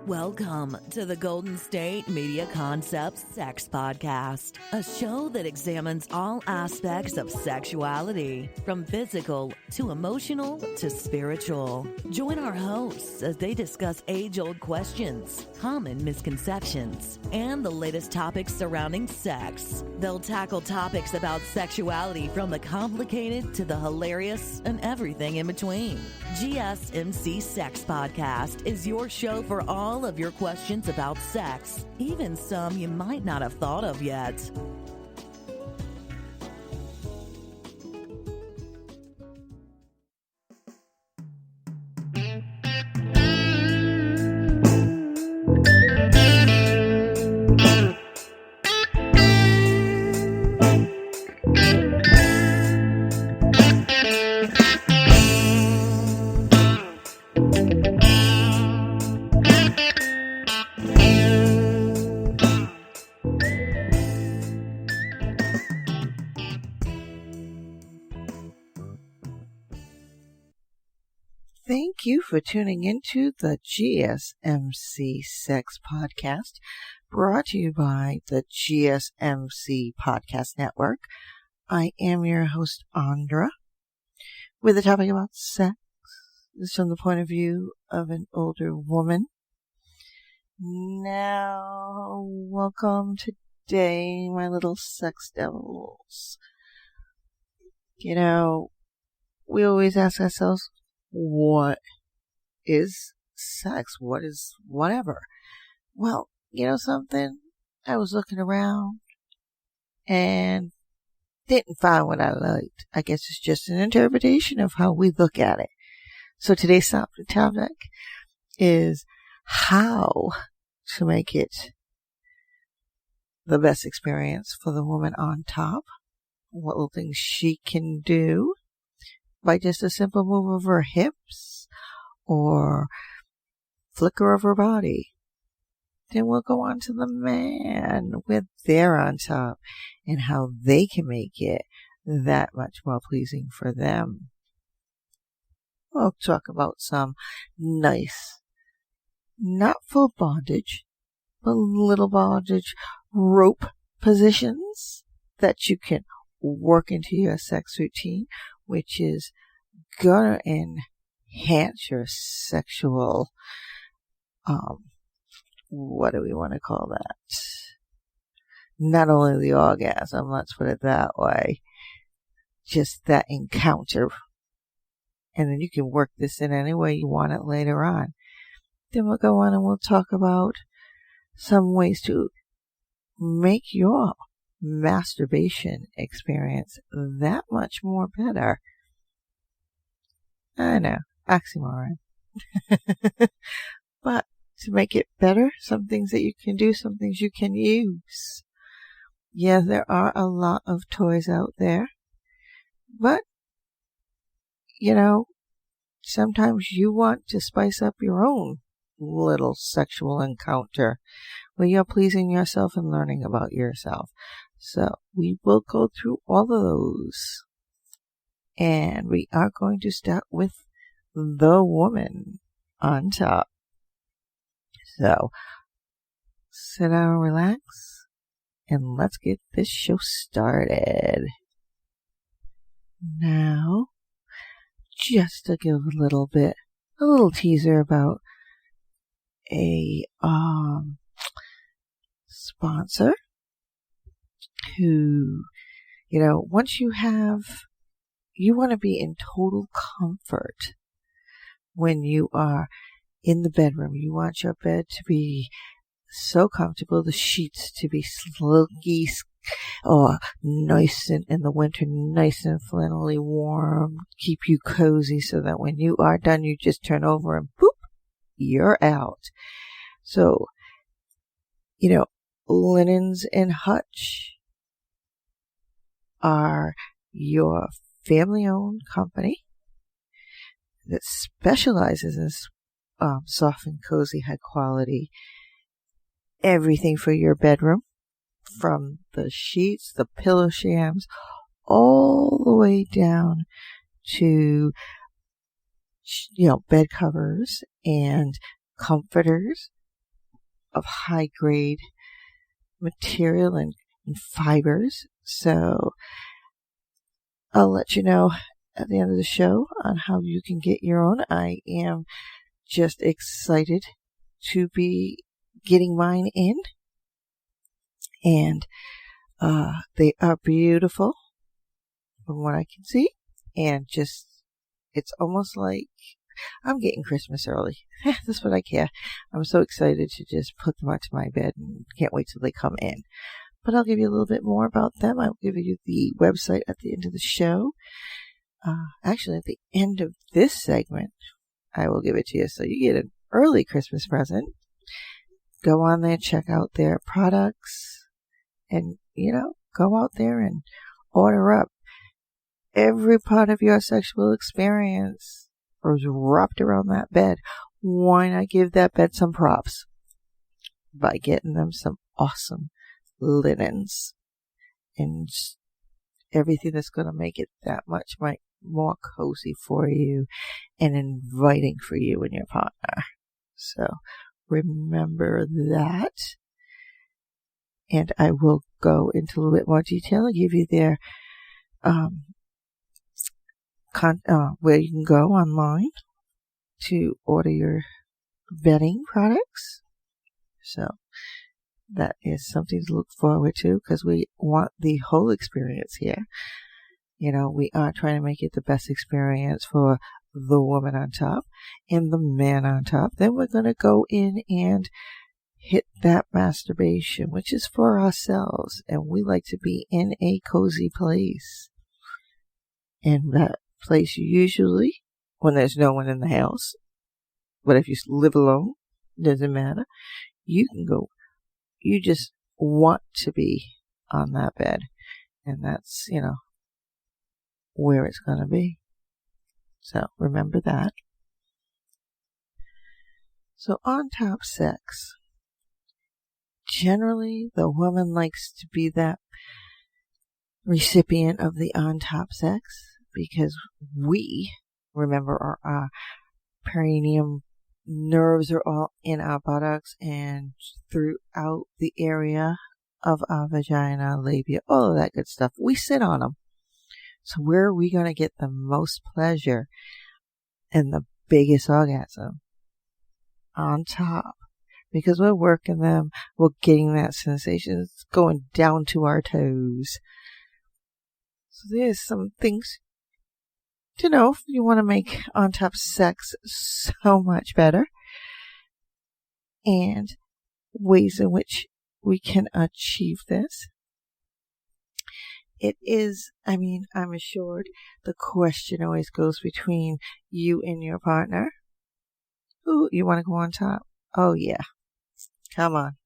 Welcome to the Golden State Media Concepts Sex Podcast, a show that examines all aspects of sexuality, from physical to emotional to spiritual. Join our hosts as they discuss age-old questions, common misconceptions, and the latest topics surrounding sex. They'll tackle topics about sexuality from the complicated to the hilarious and everything in between. GSMC Sex Podcast is your show for all of your questions about sex, even some you might not have thought of yet. Thank you for tuning into the GSMC Sex Podcast, brought to you by the GSMC Podcast Network. I am your host, Andra, with a topic about sex. This is from the point of view of an older woman. Now, welcome today, my little sex devils. You know, we always ask ourselves, what is sex? What is whatever? Well, you know something? I was looking around and didn't find what I liked. I guess it's just an interpretation of how we look at it. So today's topic is how to make it the best experience for the woman on top. What little things she can do by just a simple move of her hips or flicker of her body. Then we'll go on to the man with their on top and how they can make it that much more pleasing for them. We'll talk about some nice, not full bondage, but little bondage rope positions that you can work into your sex routine, which is gonna enhance your sexual, what do we want to call that? Not only the orgasm, let's put it that way, just that encounter. And then you can work this in any way you want it later on. Then we'll go on and we'll talk about some ways to make your masturbation experience that much more better. I know, oxymoron. But to make it better, some things that you can do, some things you can use. Yeah, there are a lot of toys out there, but you know, sometimes you want to spice up your own little sexual encounter where you're pleasing yourself and learning about yourself. So we will go through all of those. And we are going to start with the woman on top. So sit down and relax, and let's get this show started. Now, just to give a little teaser about a sponsor who, you know, once you want to be in total comfort when you are in the bedroom. You want your bed to be so comfortable, the sheets to be silky or nice in the winter, nice and flannelly warm, keep you cozy so that when you are done, you just turn over and boop, you're out. So, you know, Linens and Hutch are your family-owned company that specializes in soft and cozy, high-quality everything for your bedroom, from the sheets, the pillow shams, all the way down to, you know, bed covers and comforters of high grade material and fibers. So I'll let you know at the end of the show on how you can get your own. I am just excited to be getting mine in, and they are beautiful from what I can see, and just it's almost like I'm getting Christmas early. That's what I care. I'm so excited to just put them onto my bed and can't wait till they come in. But I'll give you a little bit more about them. I'll give you the website at the end of the show. Actually, at the end of this segment, I will give it to you. So you get an early Christmas present. Go on there, check out their products, and, go out there and order up. Every part of your sexual experience was wrapped around that bed. Why not give that bed some props by getting them some awesome linens and everything that's going to make it that much more cozy for you and inviting for you and your partner. So remember that. And I will go into a little bit more detail and give you their where you can go online to order your bedding products. So that is something to look forward to, because we want the whole experience here. We are trying to make it the best experience for the woman on top and the man on top. Then we're going to go in and hit that masturbation, which is for ourselves. And we like to be in a cozy place. And that place usually, when there's no one in the house, but if you live alone, doesn't matter. You can go. You just want to be on that bed. And that's, where it's going to be. So remember that. So on top sex. Generally, the woman likes to be that recipient of the on top sex, because we, remember, our perineum nerves are all in our buttocks and throughout the area of our vagina, labia, all of that good stuff. We sit on them. So where are we going to get the most pleasure and the biggest orgasm? On top. Because we're working them, we're getting that sensation. It's going down to our toes. So there's some things to know if you want to make on top sex so much better, and ways in which we can achieve this. It is, I'm assured the question always goes between you and your partner. Ooh, you want to go on top? Oh yeah. Come on.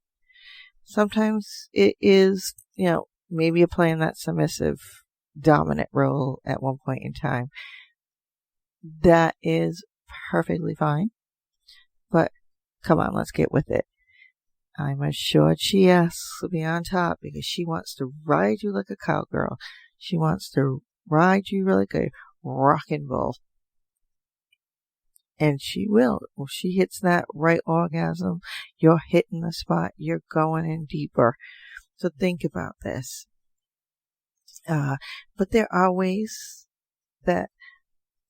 Sometimes it is, maybe you're playing that submissive dominant role at one point in time. That is perfectly fine. But come on, let's get with it. I'm assured she asks to be on top because she wants to ride you like a cowgirl. She wants to ride you like a rocking bull. And she will. When she hits that right orgasm, you're hitting the spot. You're going in deeper. So think about this. But there are ways that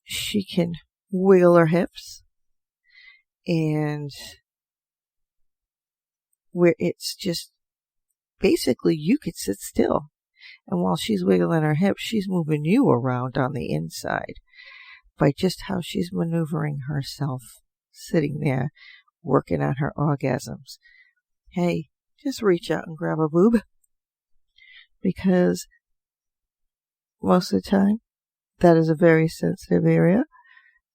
she can wiggle her hips, and where it's just basically you could sit still, and while she's wiggling her hips, she's moving you around on the inside by just how she's maneuvering herself, sitting there working on her orgasms. Hey, just reach out and grab a boob, because most of the time that is a very sensitive area,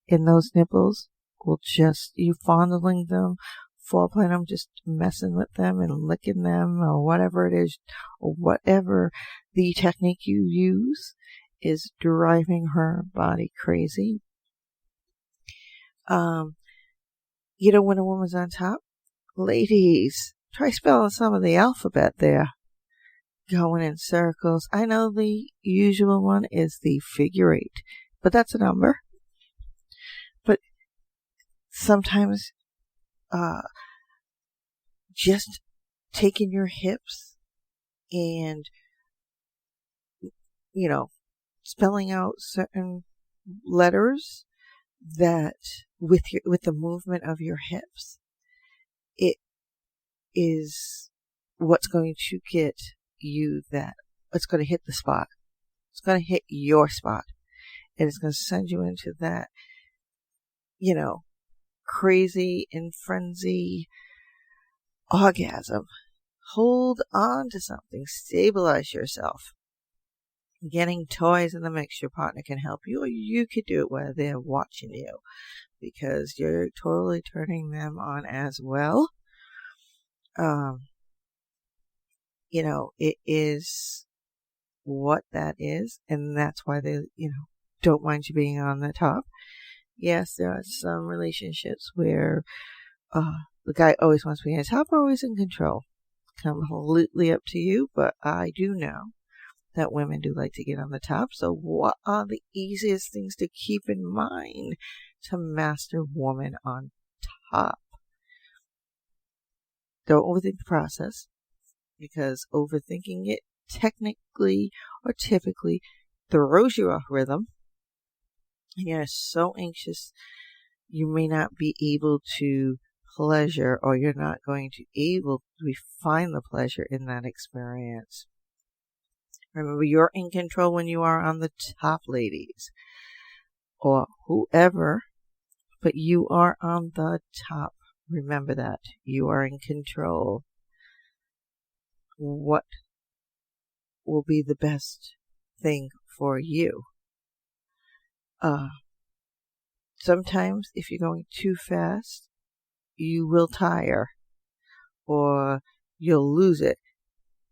and those nipples will just, you fondling them, foreplaying them, just messing with them and licking them, or whatever it is, or whatever the technique you use is driving her body crazy. When a woman's on top, ladies, try spelling some of the alphabet there. Going in circles. I know the usual one is the figure 8, but that's a number. But sometimes just taking your hips and, spelling out certain letters that with the movement of your hips, it is what's going to get you that. It's going to hit the spot. It's going to hit your spot. And it's going to send you into that, crazy and frenzy orgasm. Hold on to something. Stabilize yourself. Getting toys in the mix, your partner can help you, or you could do it while they're watching you, because you're totally turning them on as well. It is what that is, and that's why they, don't mind you being on the top. Yes, there are some relationships where the guy always wants to be on top, always in control. Completely up to you, but I do know that women do like to get on the top. So what are the easiest things to keep in mind to master woman on top? Don't overthink the process, because overthinking it technically or typically throws you off rhythm. And you're so anxious, you may not be able to pleasure, or you're not going to be able to find the pleasure in that experience. Remember, you're in control when you are on the top, ladies, or whoever, but you are on the top. Remember that. You are in control. What will be the best thing for you? Sometimes if you're going too fast, you will tire, or you'll lose it.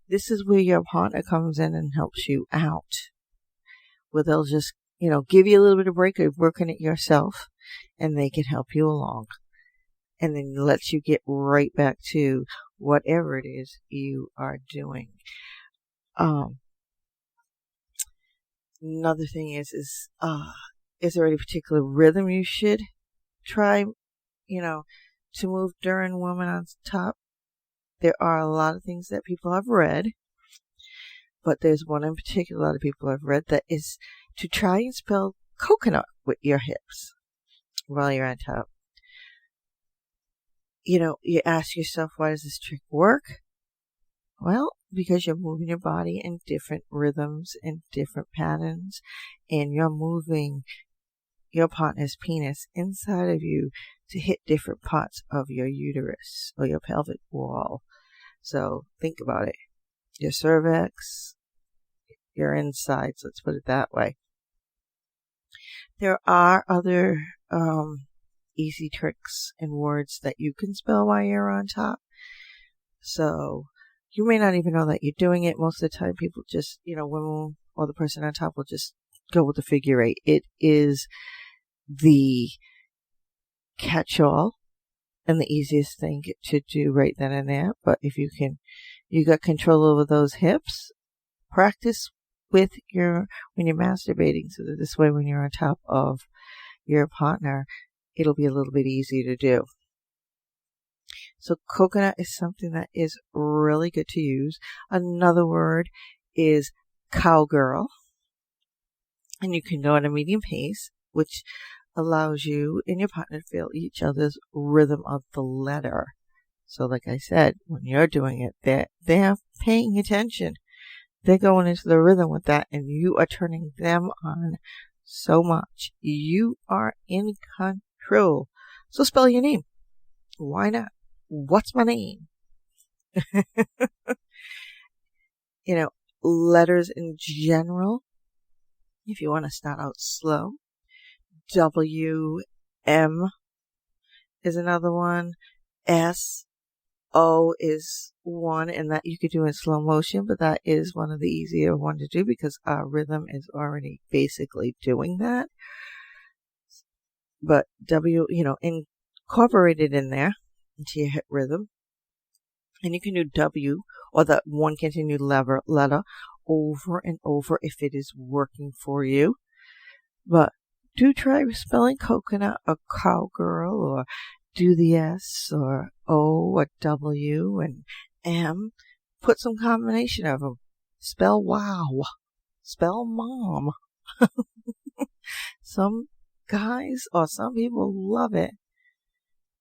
This is where your partner comes in and helps you out, where they'll just, give you a little bit of break of working it yourself, and they can help you along, and then lets you get right back to whatever it is you are doing. Another thing is there any particular rhythm you should try, to move during woman on top? There are a lot of things that people have read, but there's one in particular a lot of people have read that is to try and spell coconut with your hips while you're on top. You ask yourself, why does this trick work? Well, because you're moving your body in different rhythms and different patterns, and you're moving your partner's penis inside of you to hit different parts of your uterus or your pelvic wall. So think about it. Your cervix, your insides, let's put it that way. There are other easy tricks and words that you can spell while you're on top. So you may not even know that you're doing it. Most of the time people just, women or the person on top will just go with the figure 8. It is the catch-all and the easiest thing to do right then and there. But if you got control over those hips, practice when you're masturbating, so that this way when you're on top of your partner, it'll be a little bit easier to do. So coconut is something that is really good to use. Another word is cowgirl, and you can go at a medium pace, which allows you and your partner to feel each other's rhythm of the letter. So like I said, when you're doing it, they're paying attention. They're going into the rhythm with that, and you are turning them on so much. You are in control. So spell your name. Why not? What's my name? Letters in general. If you want to start out slow, W-M is another one. S-O is one, and that you could do in slow motion, but that is one of the easier one to do because our rhythm is already basically doing that. But W, incorporated in there into your hit rhythm. And you can do W or that one continued letter over and over if it is working for you. But do try spelling coconut or cowgirl or do the S or O or W and M. Put some combination of them. Spell wow. Spell mom. Some guys or some people love it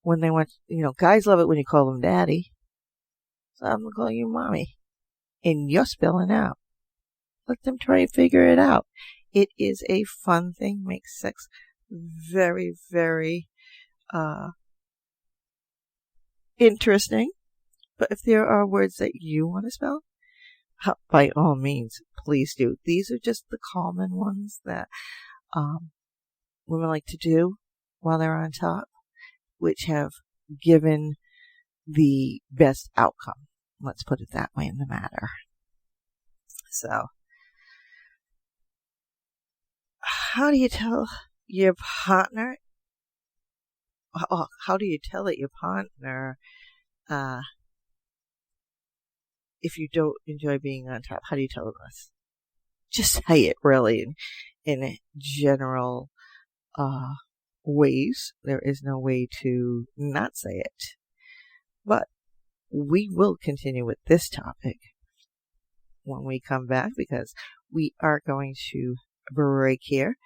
when they want, guys love it when you call them daddy. So I'm going to call you mommy. And you're spelling out. Let them try and figure it out. It is a fun thing. Makes sex very, very interesting. But if there are words that you want to spell, by all means, please do. These are just the common ones that women like to do while they're on top, which have given the best outcome. Let's put it that way in the matter. So, how do you tell your partner? How do you tell it your partner if you don't enjoy being on top? How do you tell them this? Just say it, really, in general ways. There is no way to not say it. But we will continue with this topic when we come back, because we are going to break here.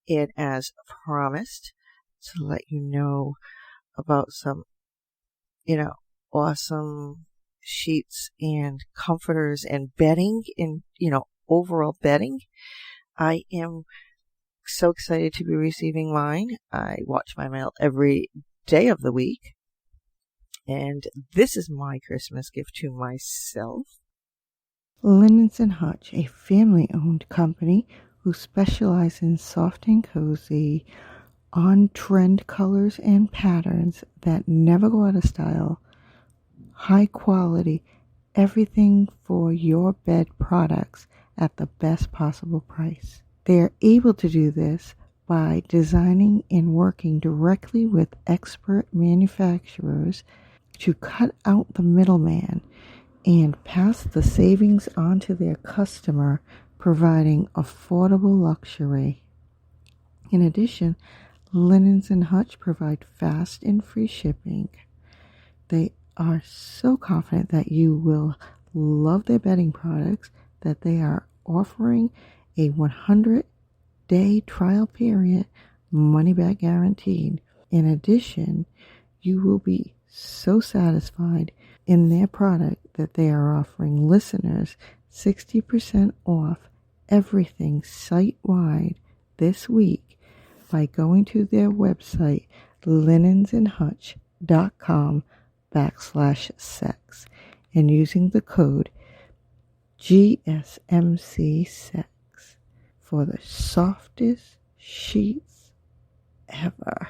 And as promised, to let you know about some, awesome sheets and comforters and bedding and, overall bedding. I am so excited to be receiving mine. I watch my mail every day of the week. And this is my Christmas gift to myself. Linens and Hutch, a family-owned company who specialize in soft and cozy, on-trend colors and patterns that never go out of style, high quality, everything for your bed products at the best possible price. They are able to do this by designing and working directly with expert manufacturers to cut out the middleman and pass the savings on to their customer, providing affordable luxury. In addition, Linens and Hutch provide fast and free shipping. They are so confident that you will love their bedding products that they are offering a 100-day trial period, money back guaranteed. In addition, you will be so satisfied in their product that they are offering listeners 60% off everything site-wide this week by going to their website, linensandhutch.com/sex, and using the code GSMC sex for the softest sheets ever.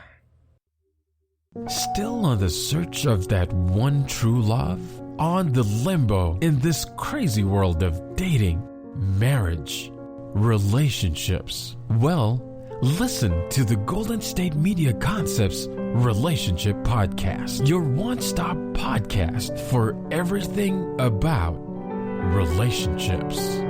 Still on the search of that one true love? On the limbo in this crazy world of dating, marriage, relationships? Well, listen to the Golden State Media Concepts Relationship Podcast, your one-stop podcast for everything about relationships.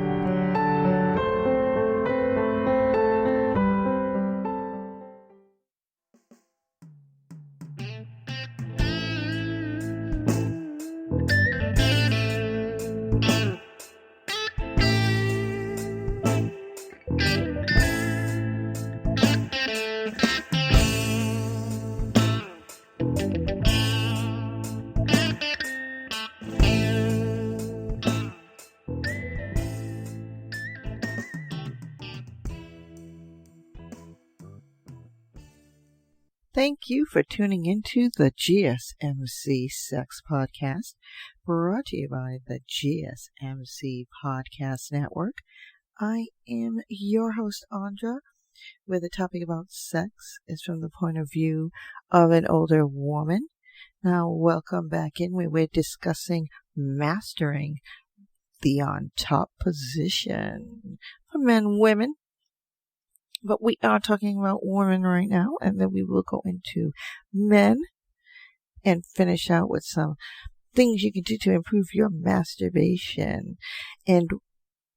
Thank you for tuning into the GSMC Sex Podcast, brought to you by the GSMC Podcast Network. I am your host, Andra, where the topic about sex is from the point of view of an older woman. Now, welcome back in where we're discussing mastering the on-top position for men and women. But we are talking about women right now, and then we will go into men and finish out with some things you can do to improve your masturbation. And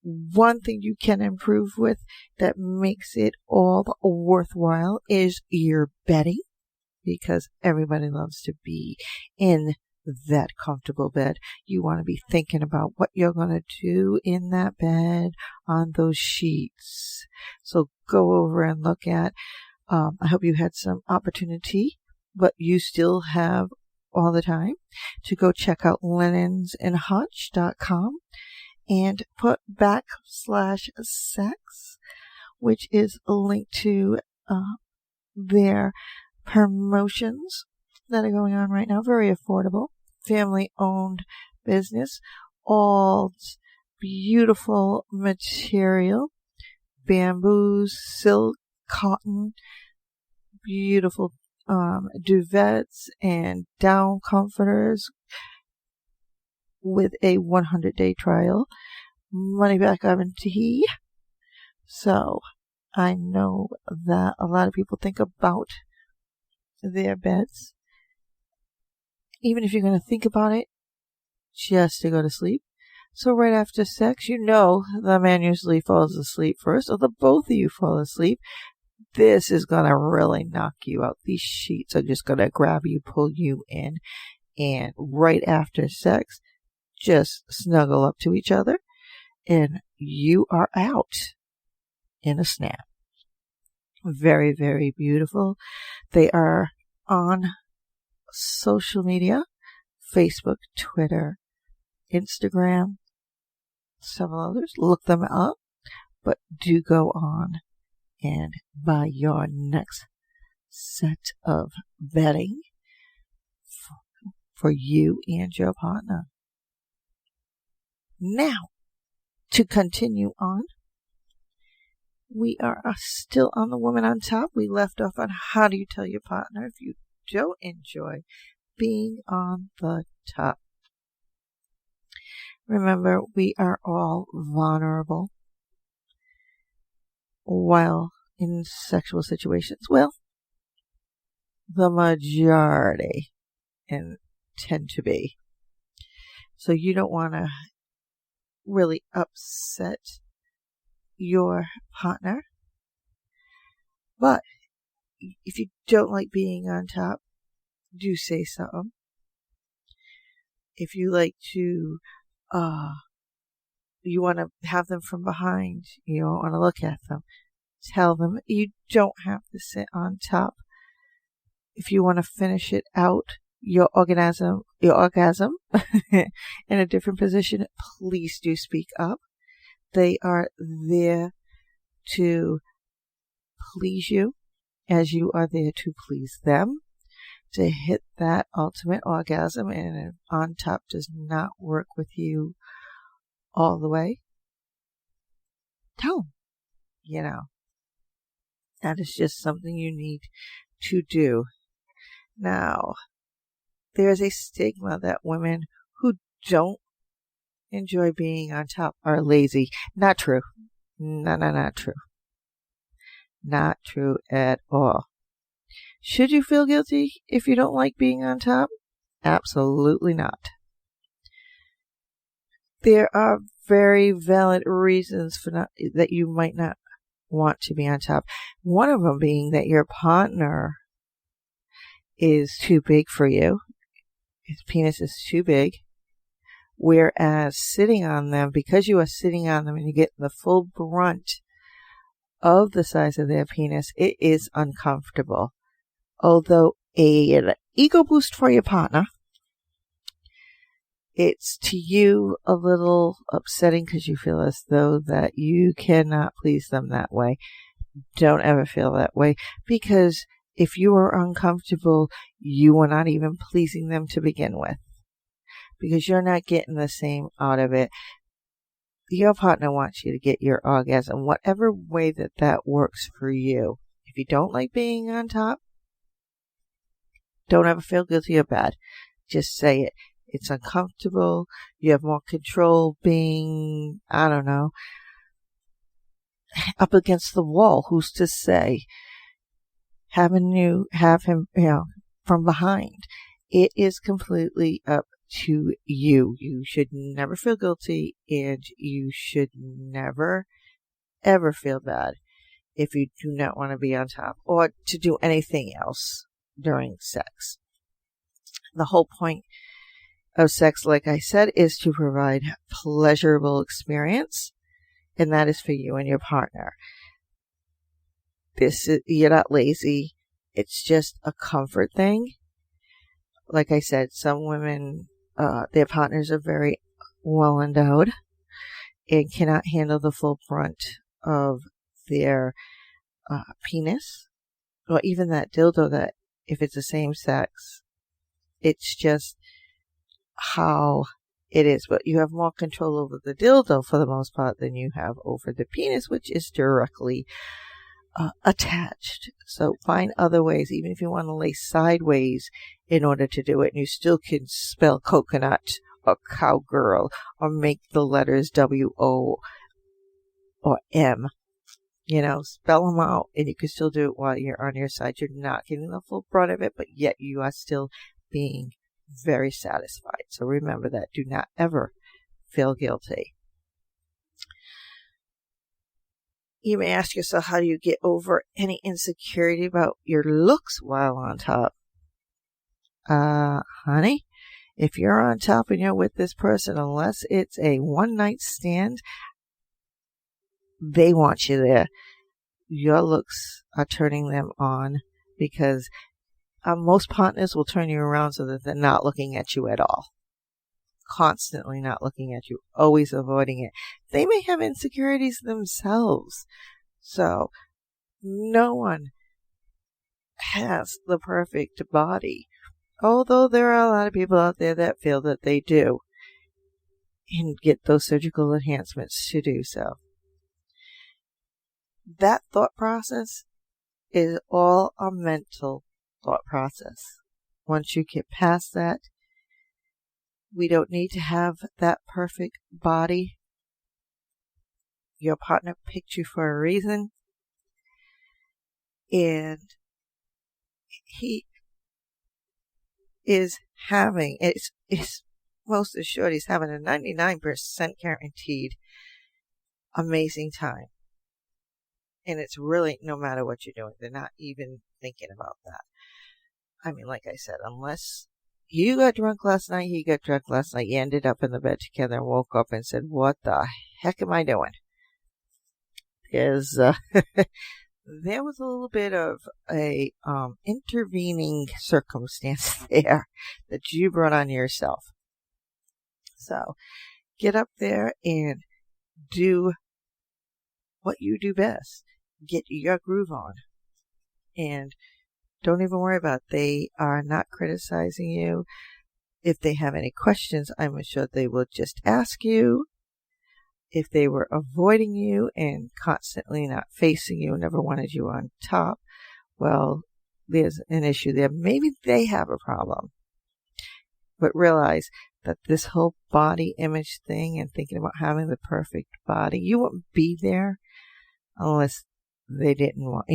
one thing you can improve with that makes it all worthwhile is your bedding. because everybody loves to be in that comfortable bed. You want to be thinking about what you're going to do in that bed on those sheets. So go over and look at, I hope you had some opportunity, but you still have all the time to go check out linensandhutch.com and put /sex, which is a link to their promotions that are going on right now. Very affordable, family-owned business, all beautiful material, bamboos, silk, cotton, beautiful duvets and down comforters with a 100-day trial, money back guarantee. So I know that a lot of people think about their beds, even if you're going to think about it, just to go to sleep. So right after sex, you know the man usually falls asleep first, or the both of you fall asleep. This is going to really knock you out. These sheets are just going to grab you, pull you in, and right after sex, just snuggle up to each other, and you are out in a snap. Very, very beautiful. They are on social media, Facebook, Twitter, Instagram, several others. Look them up, but do go on and buy your next set of bedding for you and your partner. Now, to continue on, we are still on the woman on top. We left off on how do you tell your partner if you don't enjoy being on the top. Remember, we are all vulnerable while in sexual situations. Well, the majority tend to be. So you don't want to really upset your partner. But if you don't like being on top, do say something. If you like to, you want to have them from behind, you don't want to look at them, tell them. You don't have to sit on top. If you want to finish it out, your orgasm in a different position, please do speak up. They are there to please you as you are there to please them. To hit that ultimate orgasm, and on top does not work with you all the way, tell them, that is just something you need to do. Now, there is a stigma that women who don't enjoy being on top are lazy. Not true. No, not true. Not true at all. Should you feel guilty if you don't like being on top? Absolutely not. There are very valid reasons for that you might not want to be on top. One of them being that your partner is too big for you. His penis is too big. Whereas sitting on them, because you are sitting on them and you get the full brunt of the size of their penis, it is uncomfortable. Although an ego boost for your partner, it's to you a little upsetting because you feel as though that you cannot please them that way. Don't ever feel that way, because if you are uncomfortable, you are not even pleasing them to begin with, because you're not getting the same out of it. Your partner wants you to get your orgasm, whatever way that works for you. If you don't like being on top, don't ever feel guilty or bad. Just say it. It's uncomfortable. You have more control being, up against the wall. Who's to say? Have him, from behind. It is completely up to you. You should never feel guilty, and you should never, ever feel bad if you do not want to be on top or to do anything else. during sex. The whole point of sex, like I said, is to provide pleasurable experience, and that is for you and your partner. You're not lazy. It's just a comfort thing. Like I said, some women, their partners are very well endowed and cannot handle the full brunt of their penis, or even that dildo, that if it's the same sex, it's just how it is. But you have more control over the dildo for the most part than you have over the penis, which is directly attached. So find other ways, even if you want to lay sideways in order to do it, and you still can spell coconut or cowgirl or make the letters W-O or M. Spell them out, and you can still do it while you're on your side. You're not getting the full brunt of it, but yet you are still being very satisfied. So remember that. Do not ever feel guilty. You may ask yourself, how do you get over any insecurity about your looks while on top? Honey, if you're on top and you're with this person, unless it's a one-night stand, they want you there. Your looks are turning them on, because most partners will turn you around so that they're not looking at you at all. Constantly not looking at you, always avoiding it. They may have insecurities themselves. So no one has the perfect body, although there are a lot of people out there that feel that they do and get those surgical enhancements to do so. That thought process is all a mental thought process. Once you get past that, we don't need to have that perfect body. Your partner picked you for a reason, and he is having, it's most assured he's having a 99% guaranteed amazing time. And it's really, no matter what you're doing, they're not even thinking about that. I mean, like I said, unless you got drunk last night, he got drunk last night, you ended up in the bed together and woke up and said, what the heck am I doing? There was a little bit of a intervening circumstance there that you brought on yourself. So get up there and do what you do best. Get your groove on. And don't even worry about it. They are not criticizing you. If they have any questions, I'm sure they will just ask you. If they were avoiding you and constantly not facing you, never wanted you on top, well, there's an issue there. Maybe they have a problem. But realize that this whole body image thing and thinking about having the perfect body, you wouldn't be there unless they didn't want,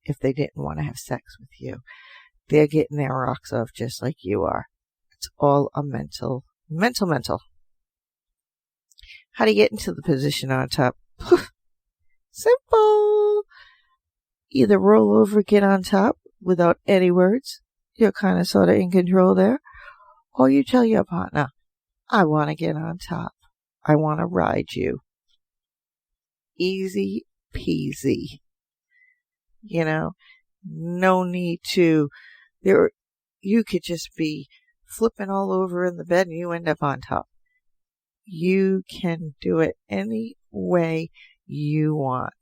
if they didn't want to have sex with you. They're getting their rocks off just like you are. It's all a mental. How do you get into the position on top? Simple. Either roll over, get on top without any words. You're kind of sort of in control there. Or you tell your partner, I want to get on top. I want to ride you. Easy peasy. No need to. You could just be flipping all over in the bed and you end up on top. You can do it any way you want.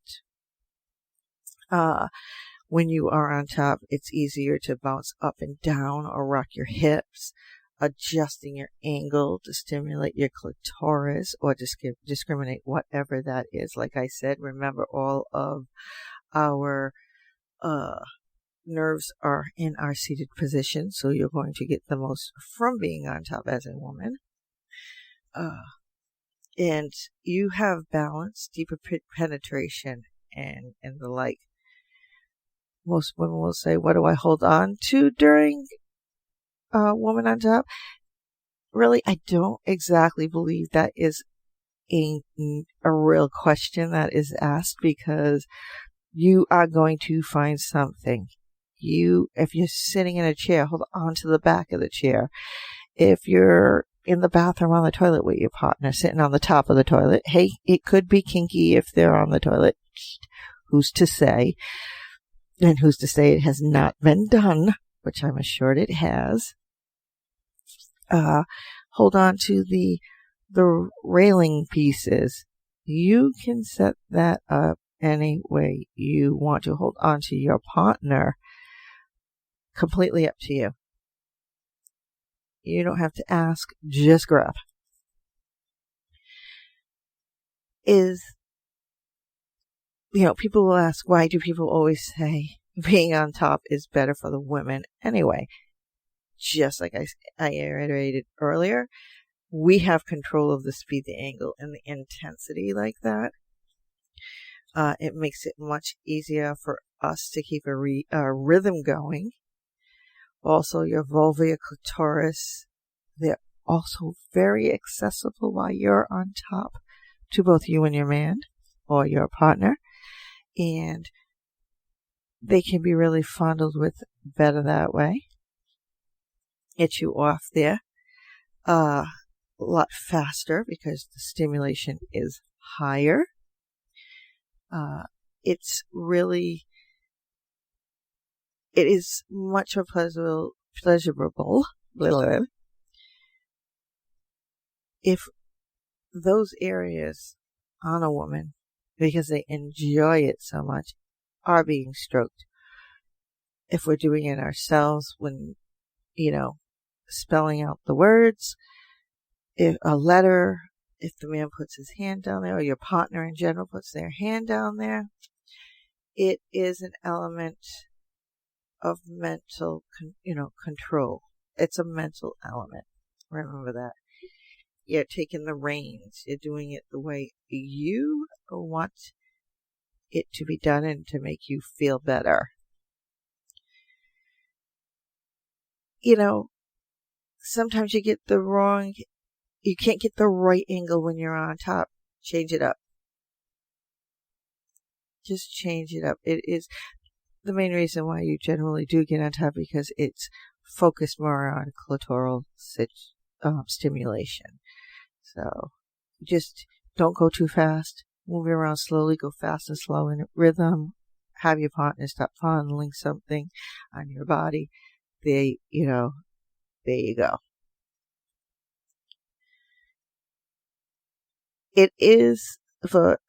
When you are on top, it's easier to bounce up and down or rock your hips, adjusting your angle to stimulate your clitoris or discriminate whatever that is. Like I said, remember all of our nerves are in our seated position, so you're going to get the most from being on top as a woman. And you have balance, deeper penetration, and the like. Most women will say, what do I hold on to during woman on top? Really, I don't exactly believe that is a real question that is asked, because you are going to find something. if you're sitting in a chair, hold on to the back of the chair. If you're in the bathroom on the toilet with your partner sitting on the top of the toilet, hey, it could be kinky if they're on the toilet. Who's to say? And who's to say it has not been done, which I'm assured it has. Hold on to the railing pieces. You can set that up any way you want to. Hold on to your partner. Completely up to you. You don't have to ask, just grab. People will ask, why do people always say being on top is better for the women? Anyway, just like I reiterated earlier, we have control of the speed, the angle, and the intensity like that. It makes it much easier for us to keep a rhythm going. Also, your vulva, your clitoris, they're also very accessible while you're on top to both you and your man or your partner. And they can be really fondled with better that way. Get you off there a lot faster because the stimulation is higher. It is much more pleasurable if those areas on a woman, because they enjoy it so much, are being stroked. If we're doing it ourselves when, spelling out the words, if a letter, if the man puts his hand down there, or your partner in general puts their hand down there, it is an element of mental, control. It's a mental element. Remember that. You're taking the reins. You're doing it the way you want it to be done and to make you feel better. Sometimes you can't get the right angle when you're on top. Change it up. Just change it up. It is the main reason why you generally do get on top, because it's focused more on clitoral stimulation. So just don't go too fast. Move around slowly. Go fast and slow in rhythm. Have your partner stop fondling something on your body. There you go. It is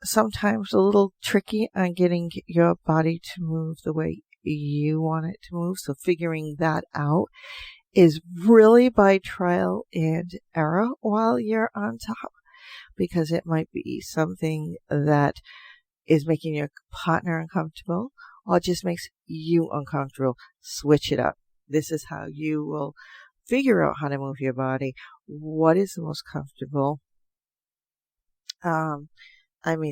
sometimes a little tricky on getting your body to move the way you want it to move. So figuring that out is really by trial and error while you're on top, because it might be something that is making your partner uncomfortable or just makes you uncomfortable. Switch it up. This is how you will figure out how to move your body. What is the most comfortable?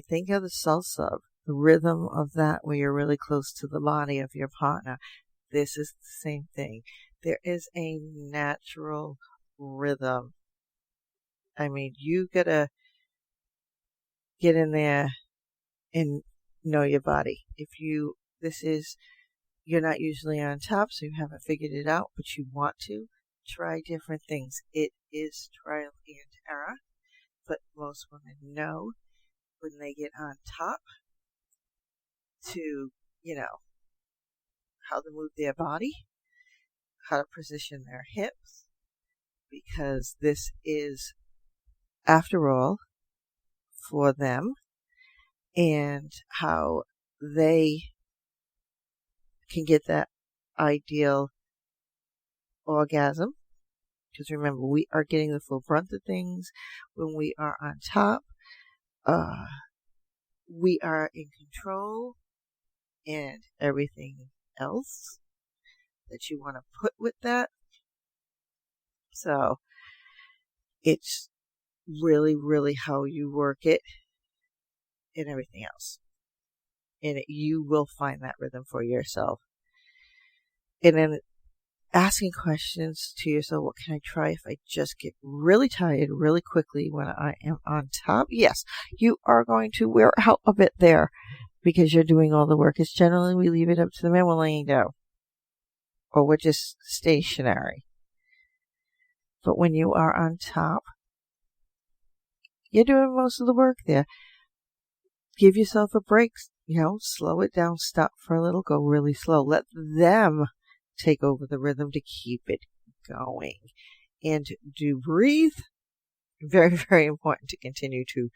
Think of the salsa, the rhythm of that where you're really close to the body of your partner. This is the same thing. There is a natural rhythm. You gotta get in there and know your body. You're not usually on top, so you haven't figured it out, but you want to try different things. It is trial and error, but most women know when they get on top to, how to move their body, how to position their hips, because this is, after all, for them, and how they can get that ideal orgasm. Because remember, we are getting the full brunt of things when we are on top. We are in control, and everything else that you want to put with that. So it's really, really how you work it and everything else. And you will find that rhythm for yourself. And then asking questions to yourself, what can I try if I just get really tired really quickly when I am on top? Yes, you are going to wear out a bit there because you're doing all the work. It's generally we leave it up to the man when laying down. or we're just stationary. But when you are on top, you're doing most of the work there. Give yourself a break, slow it down, stop for a little, go really slow. Let them take over the rhythm to keep it going. And do breathe. Very, very important to continue to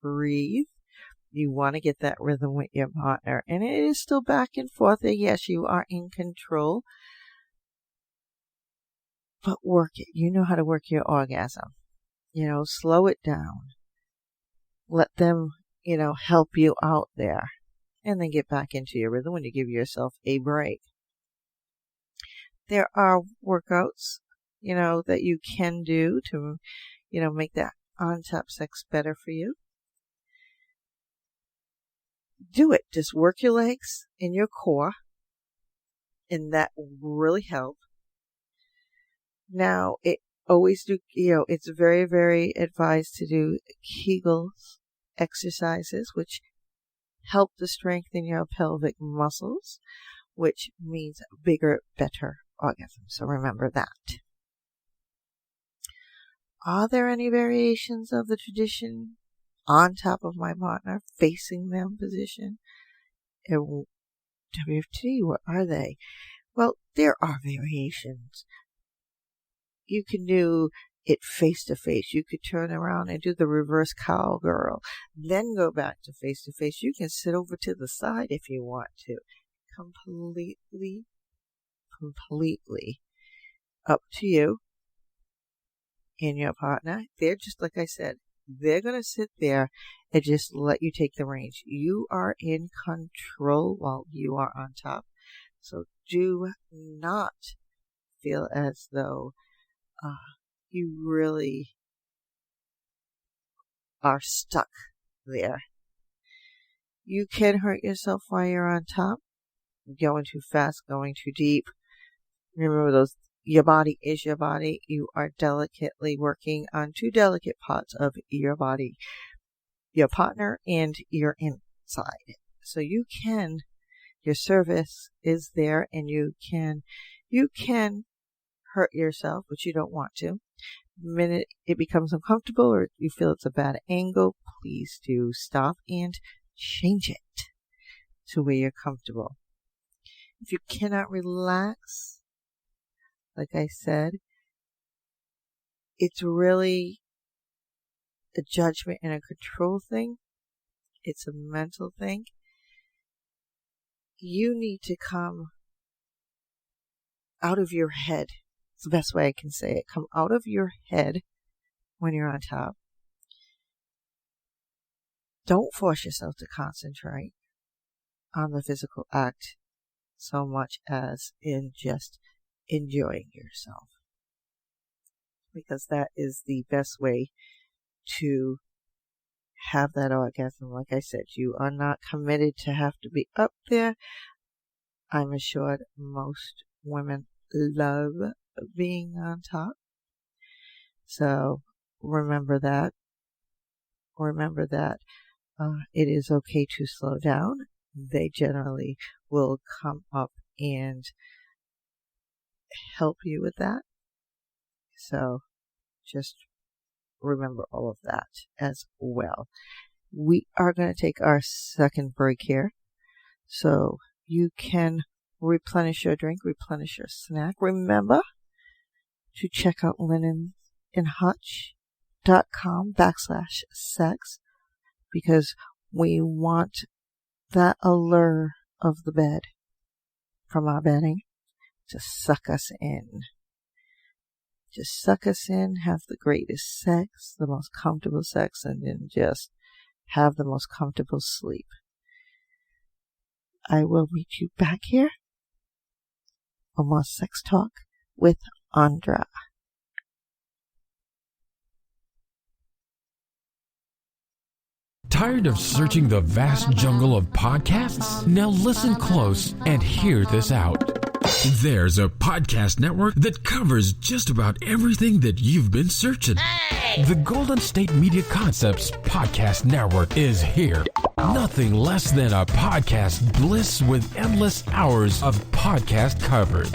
breathe. You want to get that rhythm with your partner. And it is still back and forth. Yes, you are in control. But work it. You know how to work your orgasm. Slow it down. Let them, help you out there. And then get back into your rhythm when you give yourself a break. There are workouts, that you can do to, make that on-top sex better for you. Do it. Just work your legs and your core. And that will really help. Now, it's very, very advised to do Kegel exercises, which help to strengthen your pelvic muscles, which means bigger, better orgasm. So remember that. Are there any variations of the tradition on top of my partner, facing them position? WFT, what are they? Well, there are variations. You can do it face to face. You could turn around and do the reverse cowgirl, then go back to face. You can sit over to the side if you want to. Completely up to you and your partner. They're just, like I said, they're going to sit there and just let you take the reins. You are in control while you are on top. So do not feel as though you really are stuck there. You can hurt yourself while you're on top, going too fast, going too deep. Remember your body is your body. You are delicately working on two delicate parts of your body, your partner and your inside. So your service is there, and you can hurt yourself, but you don't want to. The minute it becomes uncomfortable or you feel it's a bad angle, please do stop and change it to where you're comfortable. If you cannot relax, like I said, it's really a judgment and a control thing. It's a mental thing. You need to come out of your head. It's the best way I can say it. Come out of your head when you're on top. Don't force yourself to concentrate on the physical act so much as in just enjoying yourself. Because that is the best way to have that orgasm. Like I said, you are not committed to have to be up there. I'm assured most women love being on top. So remember that. It is okay to slow down. They generally will come up and help you with that. So just remember all of that as well. We are going to take our second break here. So you can replenish your drink, replenish your snack. Remember to check out linenandhutch.com/sex, because we want that allure of the bed from our bedding to suck us in. Just suck us in, have the greatest sex, the most comfortable sex, and then just have the most comfortable sleep. I will meet you back here for more sex talk with Andra. Tired of searching the vast jungle of podcasts? Now listen close and hear this out. There's a podcast network that covers just about everything that you've been searching. Hey! The Golden State Media Concepts Podcast Network is here. Nothing less than a podcast bliss with endless hours of podcast coverage.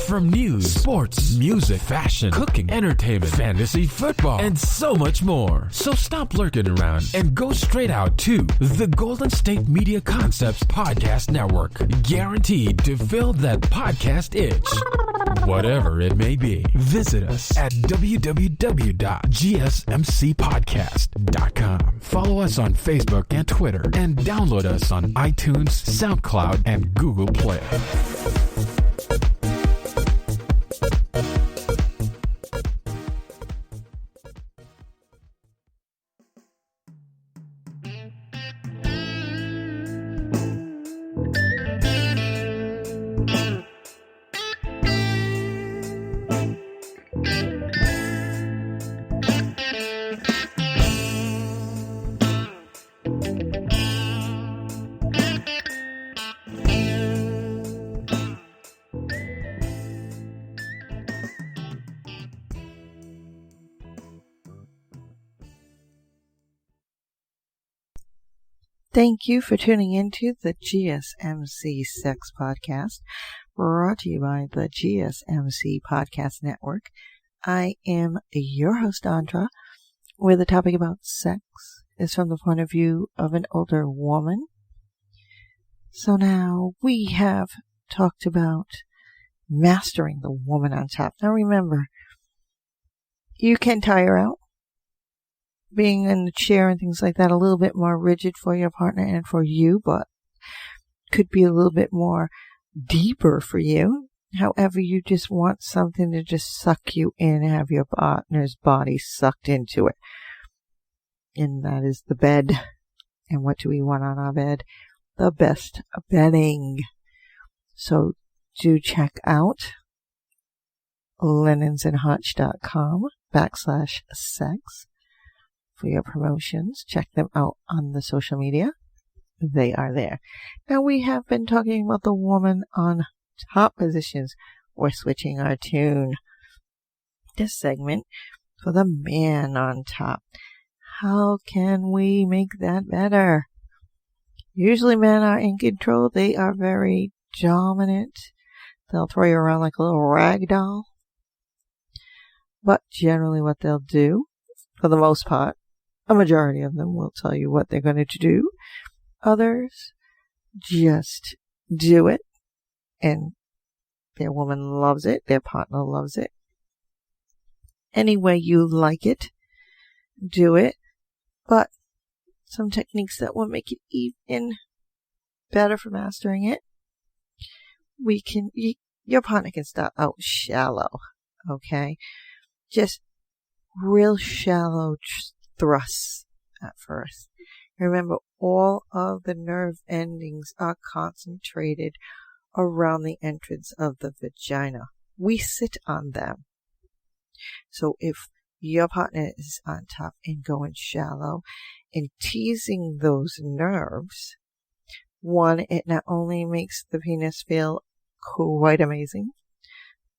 From news, sports, music, fashion, cooking, entertainment, fantasy, football, and so much more. So stop lurking around and go straight out to the Golden State Media Concepts Podcast Network. Guaranteed to fill that podcast itch. Whatever it may be. Visit us at www.gsmcpodcast.com. Follow us on Facebook and Twitter, and download us on iTunes, SoundCloud, and Google Play. Thank you for tuning into the GSMC Sex Podcast, brought to you by the GSMC Podcast Network. I am your host, Andra, where the topic about sex is from the point of view of an older woman. So now we have talked about mastering the woman on top. Now remember, you can tire out. Being in the chair and things like that, a little bit more rigid for your partner and for you, but could be a little bit more deeper for you. However, you just want something to just suck you in and have your partner's body sucked into it. And that is the bed. And what do we want on our bed? The best bedding. So do check out linensandhutch.com/sex. For your promotions. Check them out on the social media. They are there. Now we have been talking about the woman on top positions. We're switching our tune. This segment for the man on top. How can we make that better? Usually men are in control. They are very dominant. They'll throw you around like a little rag doll. But generally what they'll do, for the most part, a majority of them will tell you what they're going to do. Others just do it, and their woman loves it, their partner loves it. Any way you like it, do it. But some techniques that will make it even better for mastering it. Your partner can start out shallow, okay? Just real shallow thrusts at first. Remember, all of the nerve endings are concentrated around the entrance of the vagina. We sit on them. So if your partner is on top and going shallow and teasing those nerves, one, it not only makes the penis feel quite amazing,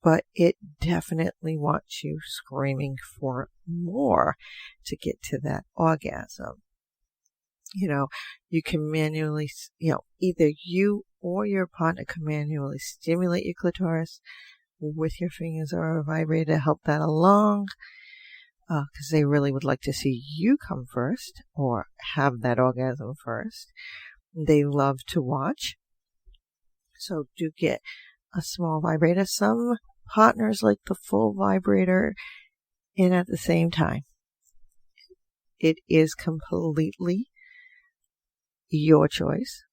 but it definitely wants you screaming for more to get to that orgasm. You can manually, either you or your partner can manually stimulate your clitoris with your fingers or a vibrator to help that along, because they really would like to see you come first or have that orgasm first. They love to watch. So do get a small vibrator. Some partners like the full vibrator in at the same time. It is completely your choice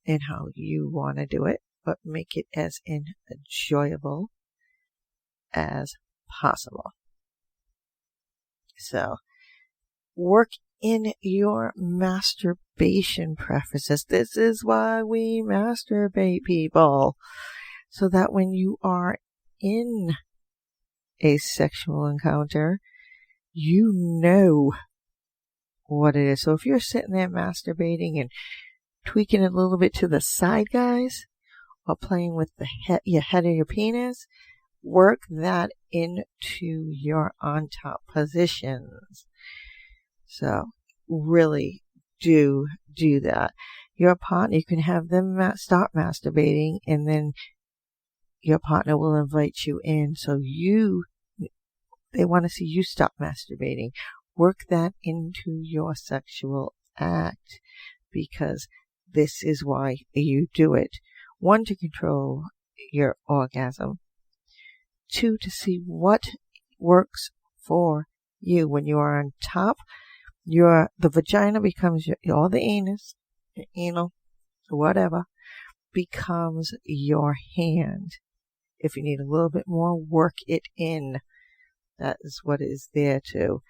in how you want to do it, but make it as enjoyable as possible. So, work in your masturbation preferences. This is why we masturbate, people. So that when you are in a sexual encounter, you know what it is. So if you're sitting there masturbating and tweaking it a little bit to the side, guys, or playing with your head of your penis, work that into your on top positions. So really do that. Your partner, you can have them start masturbating, and then your partner will invite you in. So they want to see you stop masturbating. Work that into your sexual act, because this is why you do it. 1, to control your orgasm. 2, to see what works for you. When you are on top, the vagina becomes all the anus, anal, whatever, becomes your hand. If you need a little bit more, work it in. That is what is there to.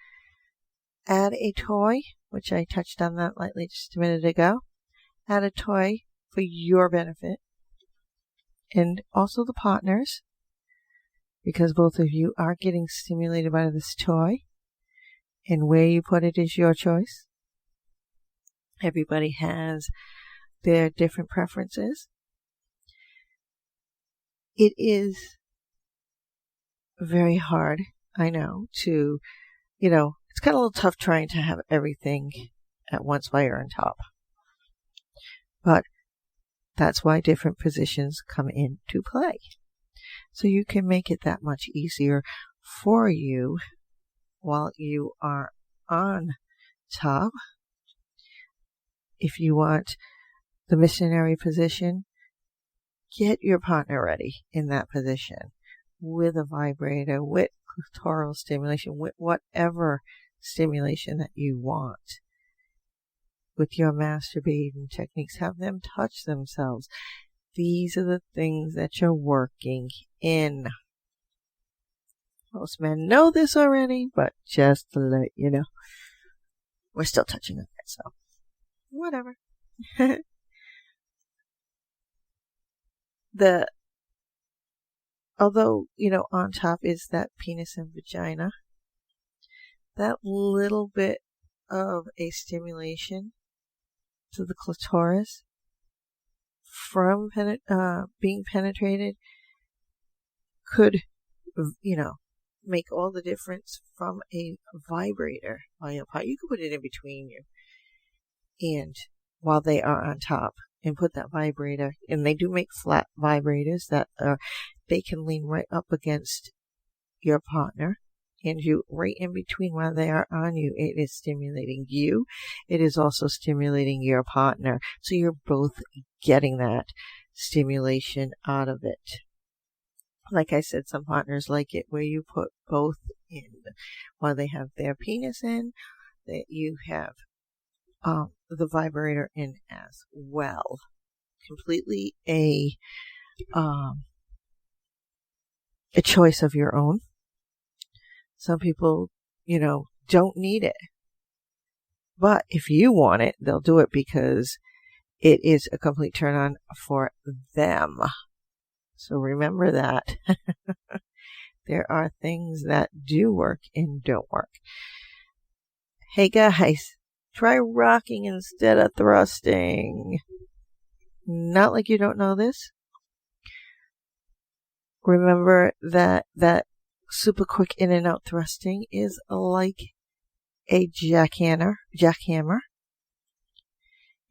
Add a toy, which I touched on that lightly just a minute ago. Add a toy for your benefit. And also the partners, because both of you are getting stimulated by this toy. And where you put it is your choice. Everybody has their different preferences. It is very hard, I know, to, it's kind of a little tough trying to have everything at once while you're on top. But that's why different positions come into play. So you can make it that much easier for you while you are on top. If you want the missionary position, get your partner ready in that position with a vibrator, with clitoral stimulation, with whatever stimulation that you want. With your masturbating techniques, have them touch themselves. These are the things that you're working in. Most men know this already, but just to let you know, we're still touching on it, so whatever. Although, on top is that penis and vagina, that little bit of a stimulation to the clitoris from being penetrated could, make all the difference from a vibrator on your part. You could put it in between you, and while they are on top, and put that vibrator. And they do make flat vibrators that they can lean right up against your partner, and you right in between while they are on you. It is stimulating you. It is also stimulating your partner. So you're both getting that stimulation out of it. Like I said, some partners like it where you put both in while they have their penis in, that you have the vibrator in as well. Completely a choice of your own. Some people, don't need it. But if you want it, they'll do it because it is a complete turn on for them. So remember that. There are things that do work and don't work. Hey guys, try rocking instead of thrusting. Not like you don't know this. Remember that super quick in and out thrusting is like a jackhammer.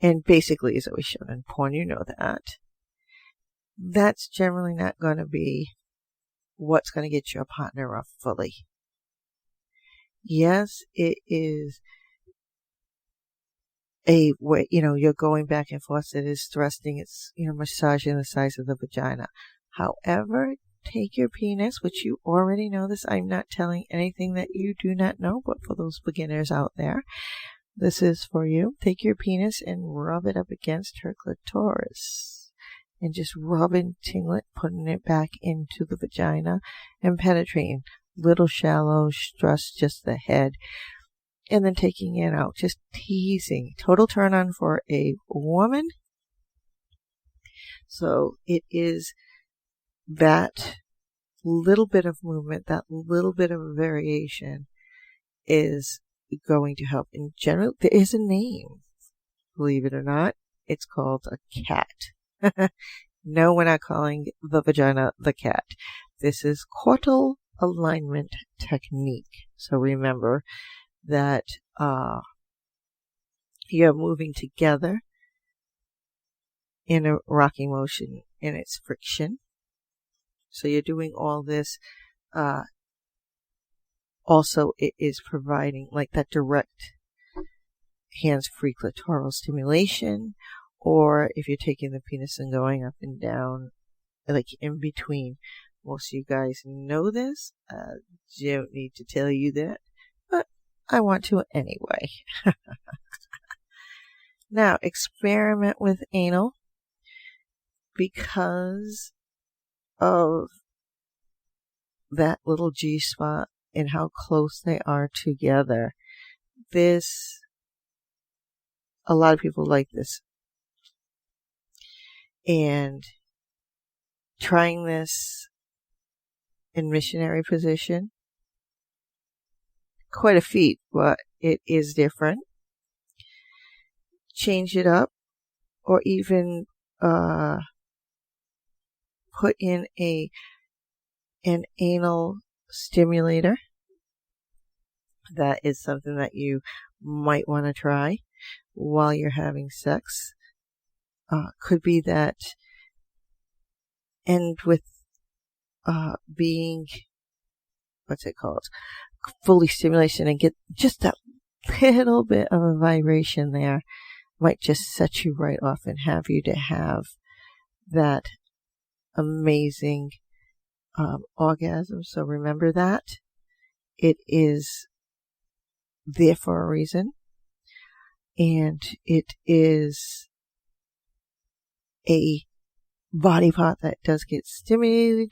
And basically is always shown in porn, you know that. That's generally not going to be what's going to get your partner off fully. Yes, it is a way, you're going back and forth. It is thrusting. It's, massaging the size of the vagina. However, take your penis, which you already know this. I'm not telling anything that you do not know, but for those beginners out there, this is for you. Take your penis and rub it up against her clitoris. And just rubbing, tingling, putting it back into the vagina and penetrating. Little shallow thrust, just the head. And then taking it out, just teasing. Total turn on for a woman. So it is that little bit of movement, that little bit of variation is going to help. In general, there is a name, believe it or not. It's called a cat. No, we're not calling the vagina the cat. This is coital alignment technique. So remember that you're moving together in a rocking motion, and it's friction. So you're doing all this. Also, it is providing like that direct hands-free clitoral stimulation, or if you're taking the penis and going up and down, like in between. Most of you guys know this. Don't need to tell you that, but I want to anyway. Now, experiment with anal because of that little G spot and how close they are together. A lot of people like this. And trying this in missionary position, quite a feat, but it is different. Change it up, or even put in an anal stimulator. That is something that you might want to try while you're having sex. Could be that end with being, what's it called, fully stimulation, and get just that little bit of a vibration there. Might just set you right off and have you to have that amazing orgasm. So remember that. It is there for a reason. And it is a body part that does get stimulated.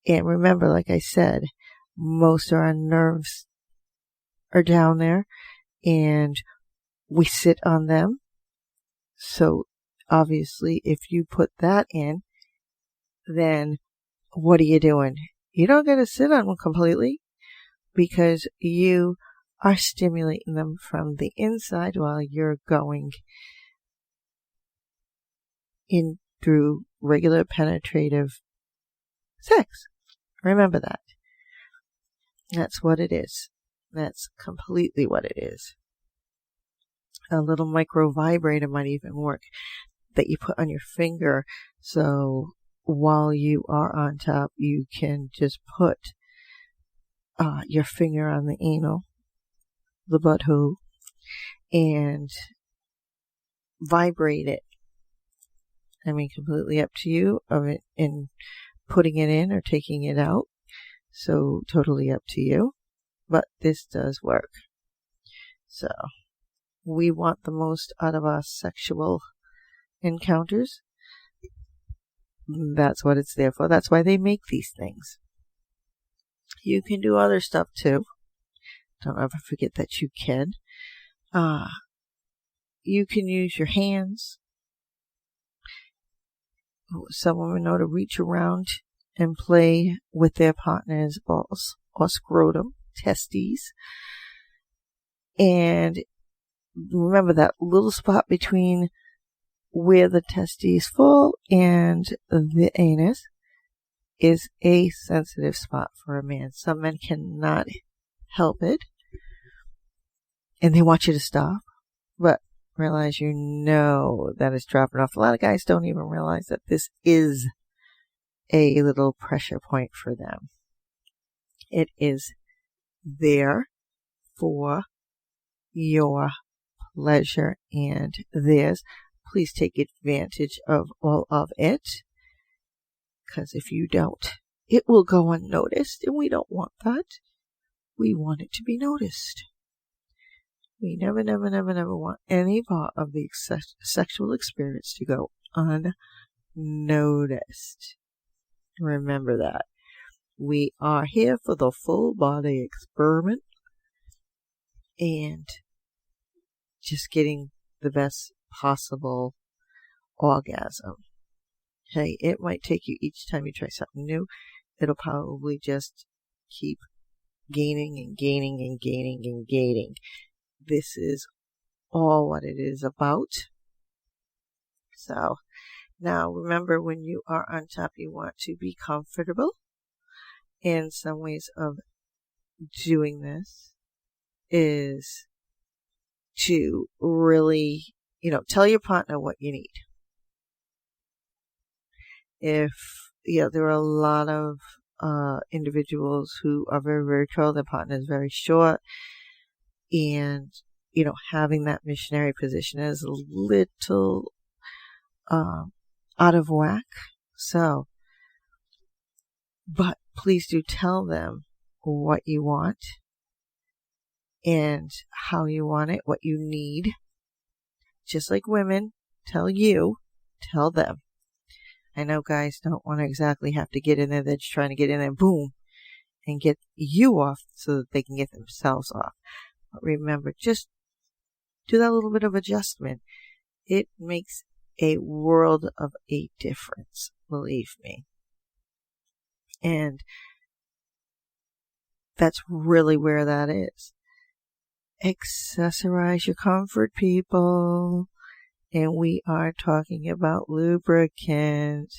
And remember, like I said, most of our nerves are down there and we sit on them. So obviously, if you put that in, then what are you doing? You don't get to sit on them completely because you are stimulating them from the inside while you're going in through regular penetrative sex. Remember that. That's what it is. That's completely what it is. A little micro vibrator might even work that you put on your finger. So while you are on top, you can just put your finger on the anal, the butthole, and vibrate it. I mean, completely up to you of it in putting it in or taking it out. So totally up to you. But this does work. So we want the most out of our sexual encounters. That's what it's there for. That's why they make these things. You can do other stuff too. Don't ever forget that you can. You can use your hands. Some women know to reach around and play with their partner's balls or scrotum, testes. And remember that little spot between where the testes fall and the anus is a sensitive spot for a man. Some men cannot help it and they want you to stop, but realize you know that it's dropping off. A lot of guys don't even realize that this is a little pressure point for them. It is there for your pleasure and theirs. Please take advantage of all of it, because if you don't, it will go unnoticed, and we don't want that. We want it to be noticed. We never want any part of the sexual experience to go unnoticed. Remember that. We are here for the full body experiment and just getting the best possible orgasm. Hey, it might take you each time you try something new. It'll probably just keep gaining and gaining and gaining and gaining. This is all what it is about. So now remember, when you are on top, you want to be comfortable. And some ways of doing this is to really, tell your partner what you need. If there are a lot of individuals who are very, very tall. Their partner is very short. And, having that missionary position is a little out of whack. So, but please do tell them what you want and how you want it, what you need. Just like women tell them. I know guys don't want to exactly have to get in there. They're just trying to get in there, boom, and get you off so that they can get themselves off. But remember, just do that little bit of adjustment. It makes a world of a difference, believe me. And that's really where that is. Accessorize your comfort, people. And we are talking about lubricant.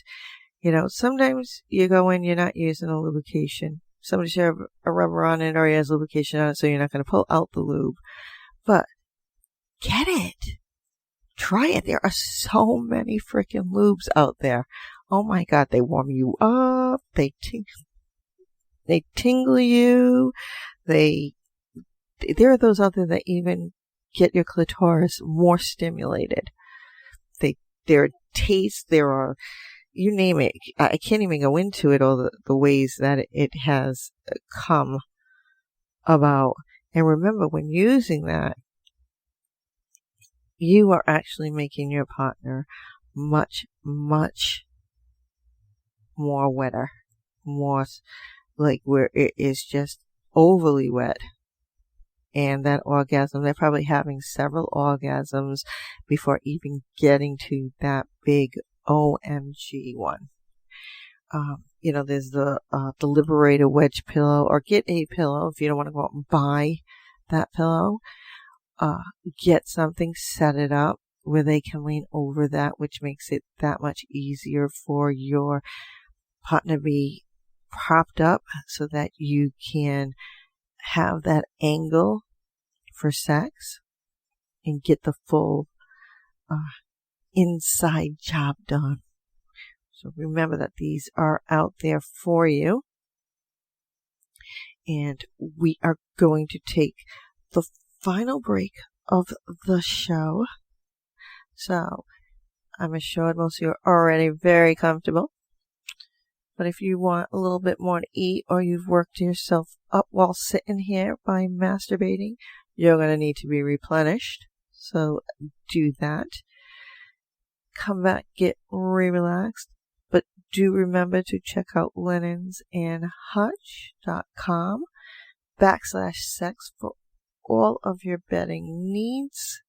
Sometimes you go in, you're not using a lubrication. Somebody should have a rubber on it or he has lubrication on it, so you're not going to pull out the lube. But get it. Try it. There are so many freaking lubes out there. Oh my God, they warm you up. They tingle you. There are those out there that even get your clitoris more stimulated. There are tastes, there are, you name it. I can't even go into it, all the ways that it has come about. And remember, when using that, you are actually making your partner much, much more wetter. More like where it is just overly wet. And that orgasm, they're probably having several orgasms before even getting to that big OMG one. There's the Liberator wedge pillow, or get a pillow if you don't want to go out and buy that pillow. Get something, set it up where they can lean over that, which makes it that much easier for your partner to be propped up so that you can have that angle for sex and get the full inside job done. So remember that these are out there for you. And we are going to take the final break of the show. So I'm assured most of you are already very comfortable. But if you want a little bit more to eat, or you've worked yourself up while sitting here by masturbating, you're going to need to be replenished. So do that. Come back, get relaxed. But do remember to check out linensandhutch.com/sex for all of your bedding needs.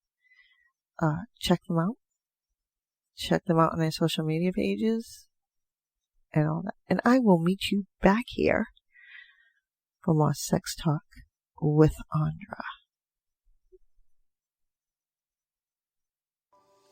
Check them out. Check them out on their social media pages and all that. And I will meet you back here for more sex talk with Andra.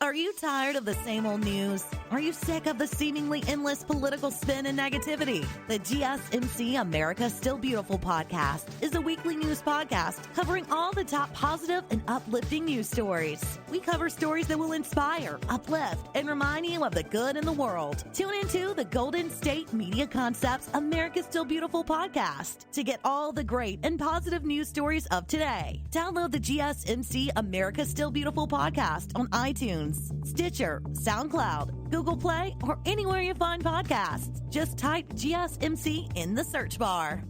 Are you tired of the same old news? Are you sick of the seemingly endless political spin and negativity? The GSMC America Still Beautiful podcast is a weekly news podcast covering all the top positive and uplifting news stories. We cover stories that will inspire, uplift, and remind you of the good in the world. Tune into the Golden State Media Concepts America Still Beautiful podcast to get all the great and positive news stories of today. Download the GSMC America Still Beautiful podcast on iTunes, Stitcher, SoundCloud, Google Play, or anywhere you find podcasts. Just type GSMC in the search bar.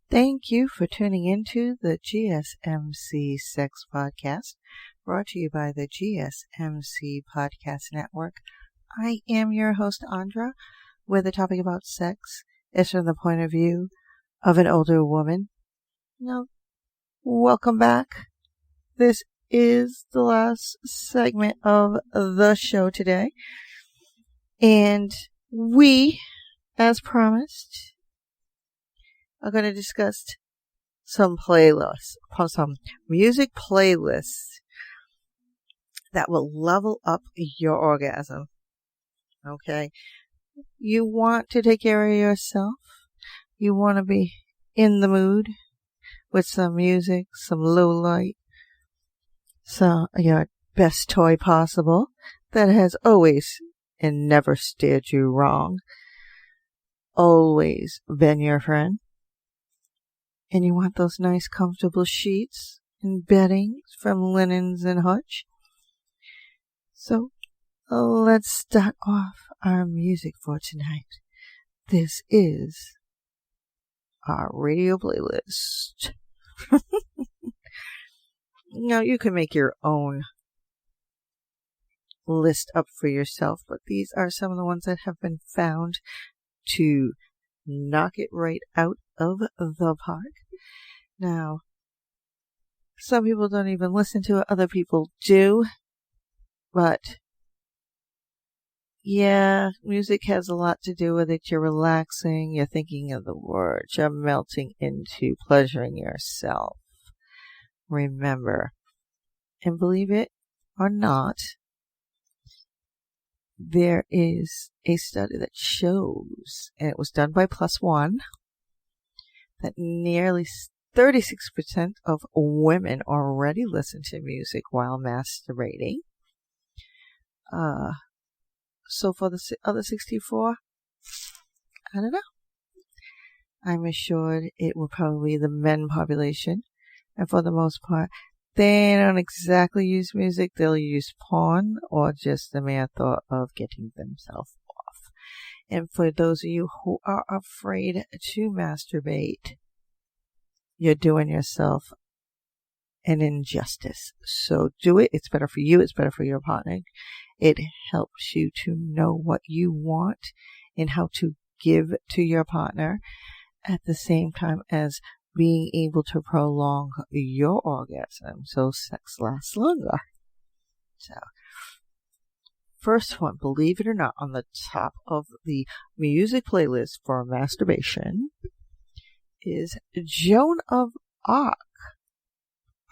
Thank you for tuning into the GSMC Sex Podcast, brought to you by the GSMC Podcast Network. I am your host, Andra, where the topic about sex is from the point of view of an older woman. Now, welcome back. This is the last segment of the show today. And we, as promised, are going to discuss some music playlists that will level up your orgasm. Okay? You want to take care of yourself. You want to be in the mood with some music, some low light, some your best toy possible that has always and never steered you wrong. Always been your friend. And you want those nice comfortable sheets and bedding from Linens and Hutch. So let's start off our music for tonight. This is our radio playlist. Now, you can make your own list up for yourself, but these are some of the ones that have been found to knock it right out of the park. Now, some people don't even listen to it, other people do, but yeah, music has a lot to do with it. You're relaxing, you're thinking of the words, you're melting into pleasuring yourself. Remember, and believe it or not, there is a study that shows, and it was done by Plus One, that nearly 36% of women already listen to music while masturbating. So for the other 64, I don't know. I'm assured it will probably be the men population. And for the most part, they don't exactly use music. They'll use porn or just the mere thought of getting themselves off. And for those of you who are afraid to masturbate, you're doing yourself an injustice. So do it. It's better for you. It's better for your partner. It helps you to know what you want and how to give to your partner at the same time as being able to prolong your orgasm so sex lasts longer. So, first one, believe it or not, on the top of the music playlist for masturbation is Joan of Arc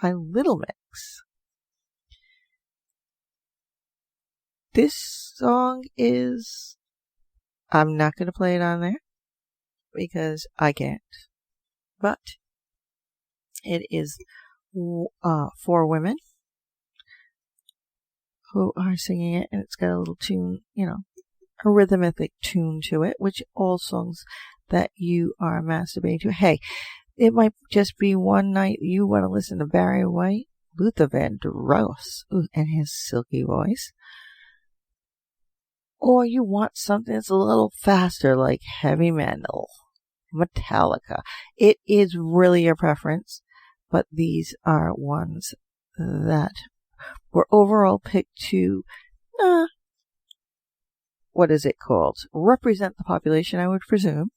by Little Mix. This song is, I'm not going to play it on there because I can't, but it is for women who are singing it, and it's got a little tune, a rhythmic tune to it, which all songs that you are masturbating to. Hey, it might just be one night you want to listen to Barry White, Luther Vandross, and his silky voice. Or you want something that's a little faster, like heavy metal, Metallica. It is really your preference, but these are ones that were overall picked to, what is it called? Represent the population, I would presume,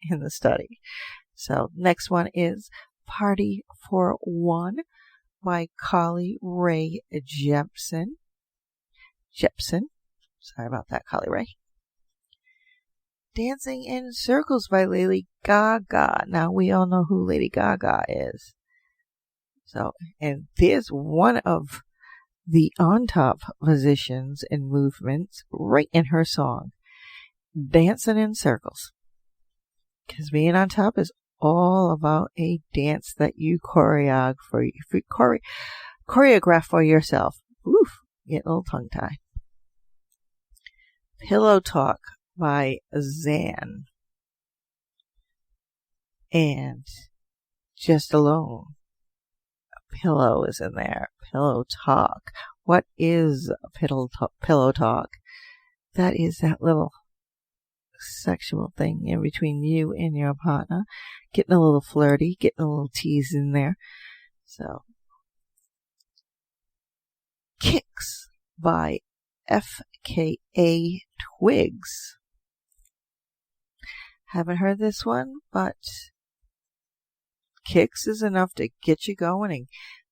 in the study. So, next one is Party for One by Carly Rae Jepsen. Sorry about that, Carly Rae. Dancing in Circles by Lady Gaga. Now, we all know who Lady Gaga is. So, and there's one of the on-top positions and movements right in her song, Dancing in Circles. Because being on top is all about a dance that you choreograph for yourself. Oof, get a little tongue-tied. Pillow Talk by Zan. And Just Alone. A pillow is in there. Pillow Talk. What is pillow talk? That is that little sexual thing in between you and your partner. Getting a little flirty, getting a little tease in there. So, Kicks by FKA Twigs. Haven't heard this one, but Kicks is enough to get you going and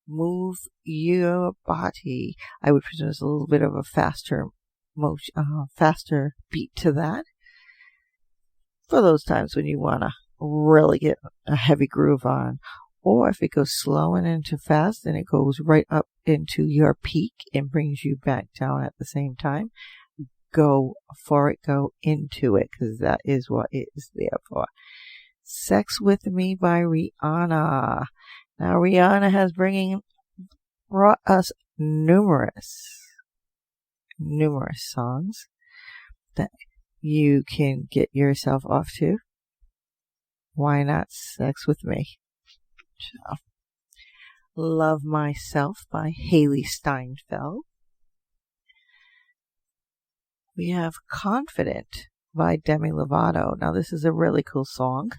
move your body. I would presume there's a little bit of a faster faster beat to that. For those times when you want to really get a heavy groove on. Or if it goes slow and into fast, then it goes right up into your peak and brings you back down at the same time. Go for it. Go into it, because that is what it is there for. Sex With Me by Rihanna. Now, Rihanna has brought us numerous songs that you can get yourself off to. Why not Sex With Me? So, Love Myself by Haley Steinfeld. We have Confident by Demi Lovato. Now, this is a really cool song.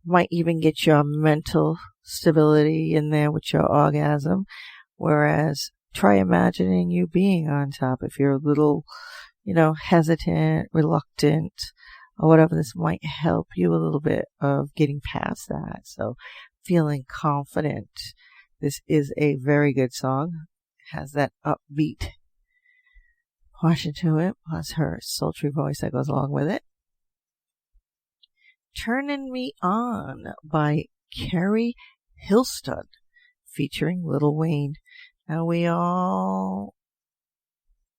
Might even get your mental stability in there with your orgasm. Whereas, try imagining you being on top. If you're a little, hesitant, reluctant, or whatever, this might help you a little bit of getting past that. So, feeling confident. This is a very good song. It has that upbeat portion to it, plus her sultry voice that goes along with it. Turnin' Me On by Carrie Hilston, featuring Lil Wayne. Now, we all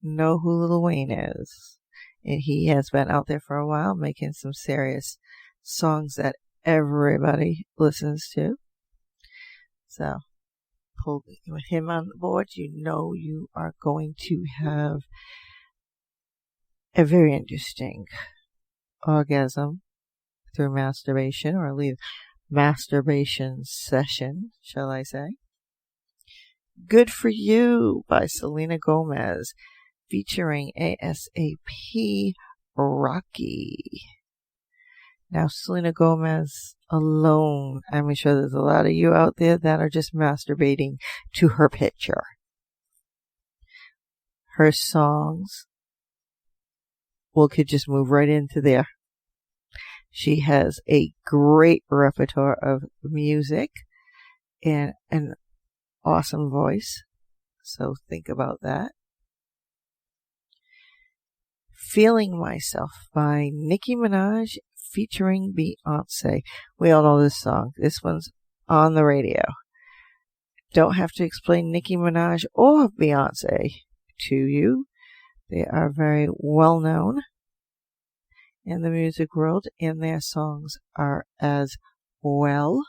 know who Lil Wayne is. And he has been out there for a while making some serious songs that everybody listens to. So, with him on the board, you are going to have a very interesting orgasm through masturbation, or at least masturbation session, shall I say. Good For You by Selena Gomez, featuring ASAP Rocky. Now, Selena Gomez alone, I'm sure there's a lot of you out there that are just masturbating to her picture. Her songs, could just move right into there. She has a great repertoire of music and an awesome voice. So think about that. Feeling Myself by Nicki Minaj featuring Beyonce. We all know this song. This one's on the radio. Don't have to explain Nicki Minaj or Beyonce to you. They are very well known in the music world, and their songs are as well.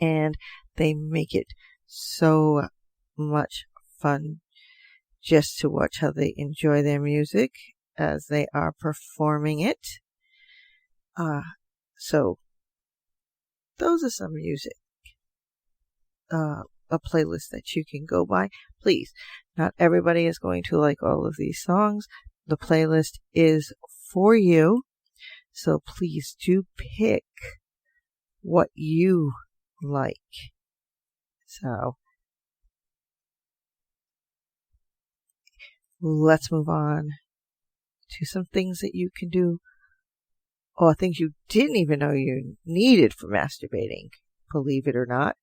And they make it so much fun just to watch how they enjoy their music as they are performing it. So those are some music, a playlist that you can go by. Please, not everybody is going to like all of these songs. The playlist is for you. So please do pick what you like. So let's move on to some things that you can do, or things you didn't even know you needed for masturbating, believe it or not.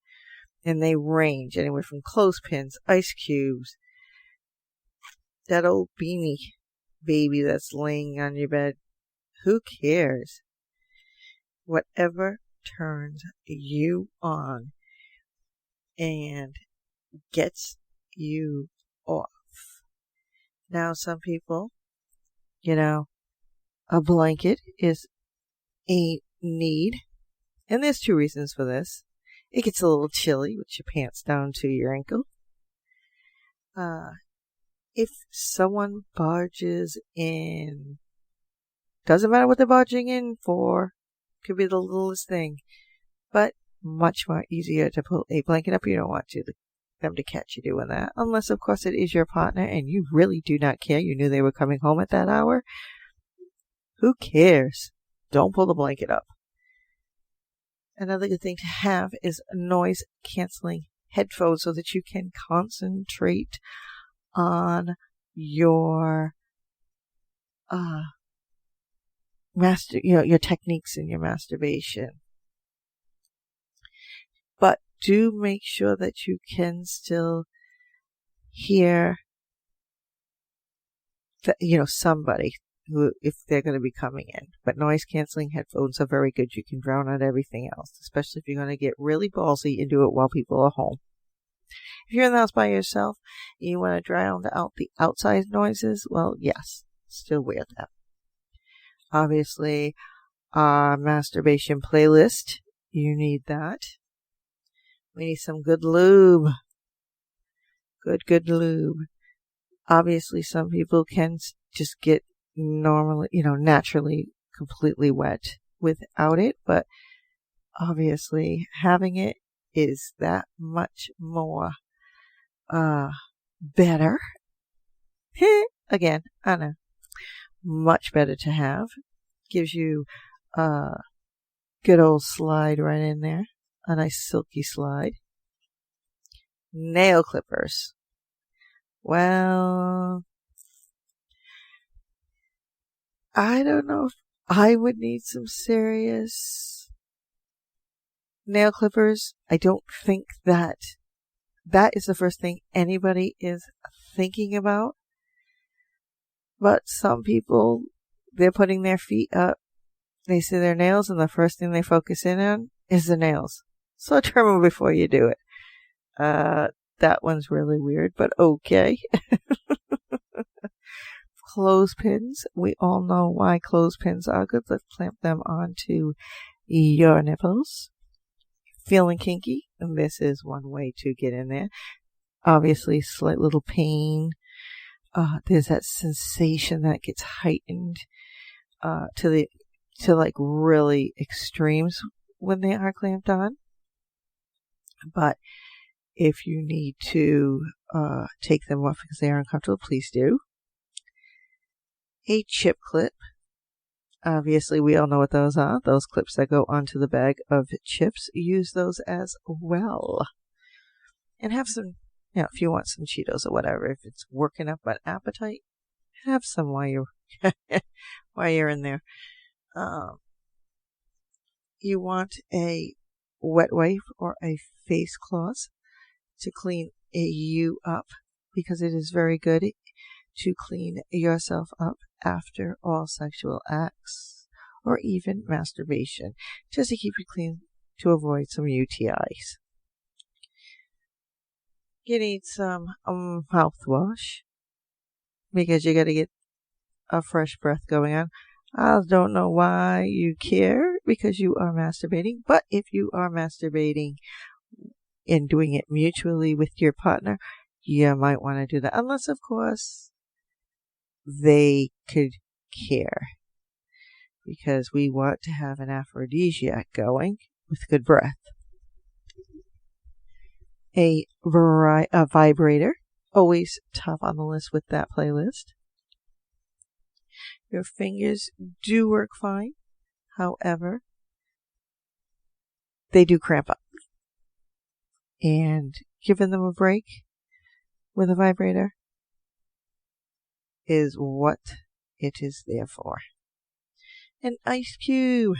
And they range anywhere from clothespins, ice cubes, that old beanie baby that's laying on your bed. Who cares? Whatever turns you on and gets you off. Now, some people, a blanket is a need. And there's two reasons for this. It gets a little chilly with your pants down to your ankle. If someone barges in, doesn't matter what they're barging in for, could be the littlest thing, but much more easier to pull a blanket up. You don't want them to catch you doing that, unless of course it is your partner and you really do not care. You knew they were coming home at that hour. Who cares? Don't pull the blanket up. Another good thing to have is noise canceling headphones so that you can concentrate on your your techniques in your masturbation. But do make sure that you can still hear somebody who, if they're going to be coming in. But noise canceling headphones are very good. You can drown out everything else, especially if you're going to get really ballsy and do it while people are home. If you're in the house by yourself and you want to drown out the outside noises, well, yes, still wear them. Obviously, our masturbation playlist, you need that. We need some good lube. Good lube. Obviously, some people can just get normally, naturally completely wet without it, but obviously having it is that much more better. Again, I know. Much better to have. Gives you a good old slide right in there. A nice silky slide. Nail clippers. Well, I don't know if I would need some serious nail clippers. I don't think that is the first thing anybody is thinking about. But some people, they're putting their feet up. They see their nails, and the first thing they focus in on is the nails. So trim them before you do it. That one's really weird, but okay. Clothespins. We all know why clothespins are good. Let's clamp them onto your nipples. Feeling kinky? And this is one way to get in there. Obviously, slight little pain. There's that sensation that gets heightened to like really extremes when they are clamped on. But if you need to take them off because they are uncomfortable, please do. A chip clip. Obviously, we all know what those are. Those clips that go onto the bag of chips. Use those as well. And have some, if you want some Cheetos or whatever, if it's working up an appetite, have some while you're in there. You want a wet wipe or a face cloth to clean you up, because it is very good to clean yourself up after all sexual acts or even masturbation, just to keep you clean to avoid some UTIs. You need some mouthwash because you got to get a fresh breath going on. I don't know why you care because you are masturbating, but if you are masturbating and doing it mutually with your partner, you might want to do that. Unless, of course, they could care, because we want to have an aphrodisiac going with good breath. A vibrator, always top on the list with that playlist. Your fingers do work fine. However, they do cramp up. And giving them a break with a vibrator is what it is there for. An ice cube.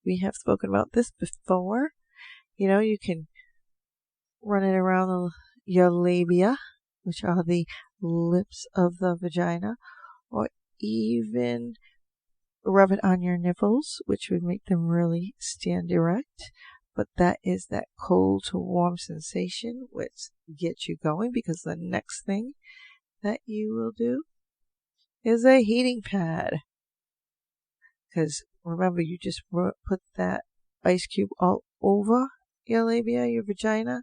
We have spoken about this before. You can run it around your labia, which are the lips of the vagina, or even rub it on your nipples, which would make them really stand erect. But that is that cold to warm sensation which gets you going, because the next thing that you will do is a heating pad. Because remember, you just put that ice cube all over your labia, your vagina.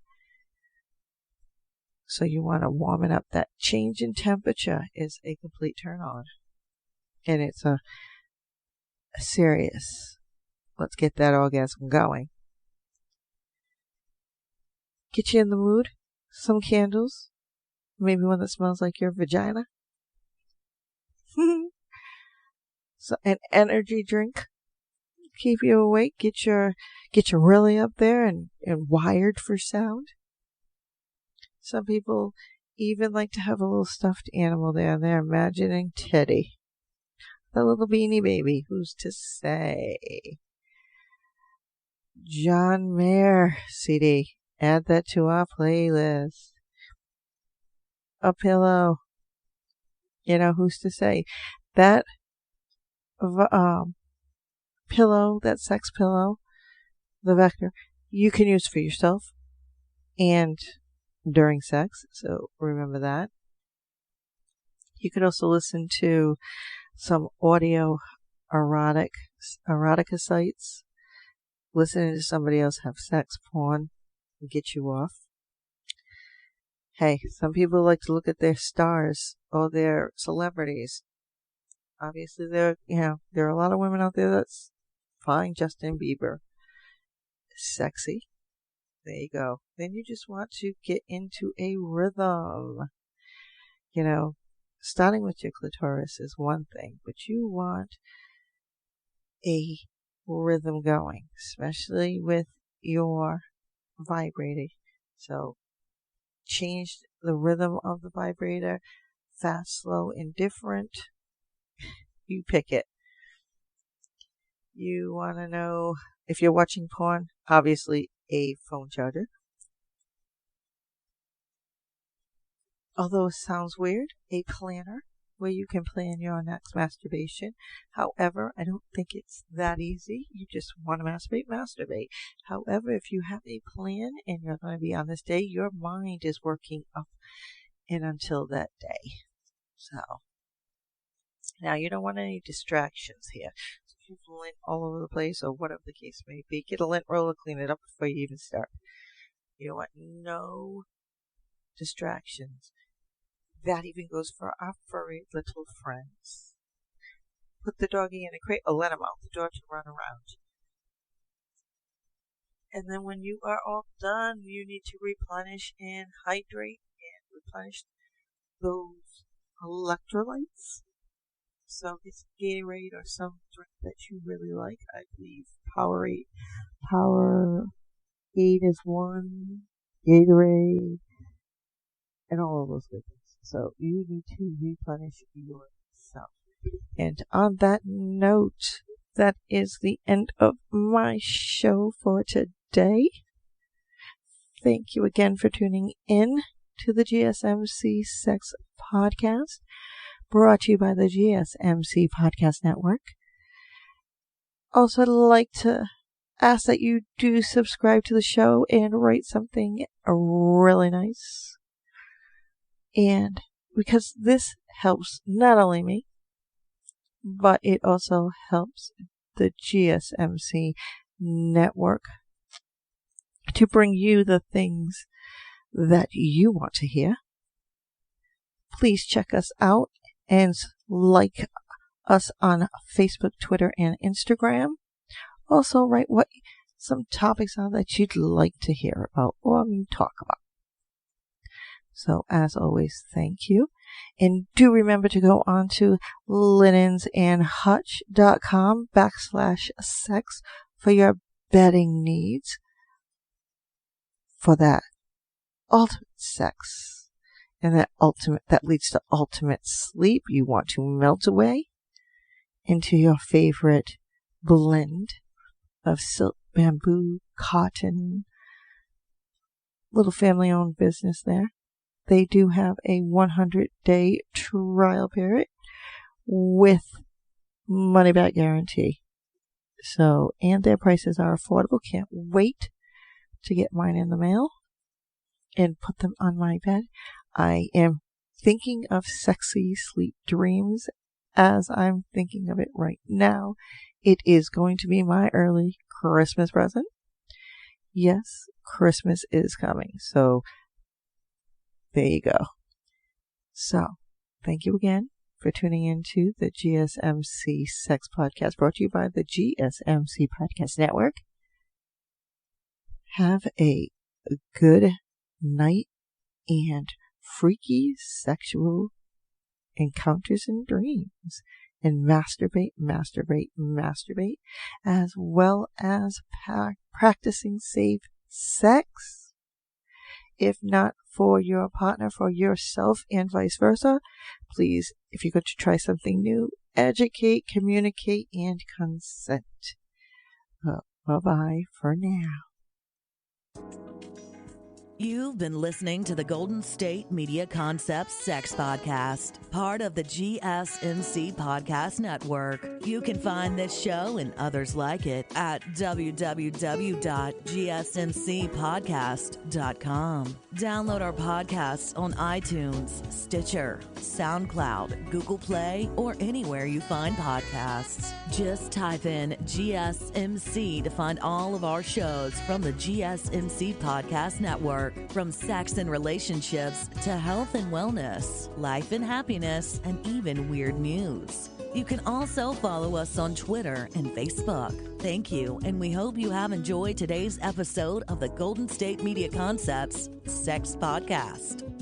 So you want to warm it up. That change in temperature is a complete turn on. And it's a serious, let's get that orgasm going. Get you in the mood. Some candles. Maybe one that smells like your vagina. So an energy drink. Keep you awake. Get you really up there and wired for sound. Some people even like to have a little stuffed animal there, and they're imagining Teddy, the little beanie baby. Who's to say? John Mayer CD. Add that to our playlist. A pillow. You know, who's to say that pillow, that sex pillow, the Vector, you can use for yourself and during sex. So remember that. You could also listen to some audio erotica sites. Listening to somebody else have sex porn will get you off. Hey, some people like to look at their stars or their celebrities. Obviously, there are a lot of women out there that's fine. Justin Bieber, sexy. There you go. Then you just want to get into a rhythm. You know, starting with your clitoris is one thing, but you want a rhythm going, especially with your vibrator. So change the rhythm of the vibrator, fast, slow, indifferent. You pick it. You want to know if you're watching porn, obviously a phone charger. Although it sounds weird, a planner where you can plan your next masturbation. However, I don't think it's that easy. You just want to masturbate. However, if you have a plan and you're going to be on this day, your mind is working up and until that day. So, now you don't want any distractions here. So if you have lint all over the place or whatever the case may be, get a lint roller, clean it up before you even start. You don't want no distractions. That even goes for our furry little friends. Put the doggy in a crate or let him out the door to run around. And then when you are all done, you need to replenish and hydrate and replenish those electrolytes. So get some Gatorade or some drink that you really like. I believe Powerade is one, Gatorade, and all of those good things. So you need to replenish yourself. And on that note, that is the end of my show for today. Thank you again for tuning in to the GSMC Sex Podcast, brought to you by the GSMC Podcast Network. Also, I'd like to ask that you do subscribe to the show and write something really nice. And because this helps not only me, but it also helps the GSMC network to bring you the things that you want to hear. Please check us out and like us on Facebook, Twitter, and Instagram. Also, write what some topics are that you'd like to hear about or talk about. So, as always, thank you. And do remember to go on to linensandhutch.com/sex for your bedding needs. For that ultimate sex. And that leads to ultimate sleep. You want to melt away into your favorite blend of silk, bamboo, cotton. Little family-owned business there. They do have a 100-day trial period with money-back guarantee. So, and their prices are affordable. Can't wait to get mine in the mail and put them on my bed. I am thinking of sexy sleep dreams as I'm thinking of it right now. It is going to be my early Christmas present. Yes, Christmas is coming. So, there you go. So, thank you again for tuning into the GSMC Sex Podcast, brought to you by the GSMC Podcast Network. Have a good night and freaky sexual encounters and dreams. And masturbate, as well as practicing safe sex. If not for your partner, for yourself, and vice versa, please, if you're going to try something new, educate, communicate, and consent. Bye-bye for now. You've been listening to the Golden State Media Concepts Sex Podcast, part of the GSMC Podcast Network. You can find this show and others like it at www.gsmcpodcast.com. Download our podcasts on iTunes, Stitcher, SoundCloud, Google Play, or anywhere you find podcasts. Just type in GSMC to find all of our shows from the GSMC Podcast Network. From sex and relationships to health and wellness, life and happiness, and even weird news. You can also follow us on Twitter and Facebook. Thank you, and we hope you have enjoyed today's episode of the Golden State Media Concepts Sex Podcast.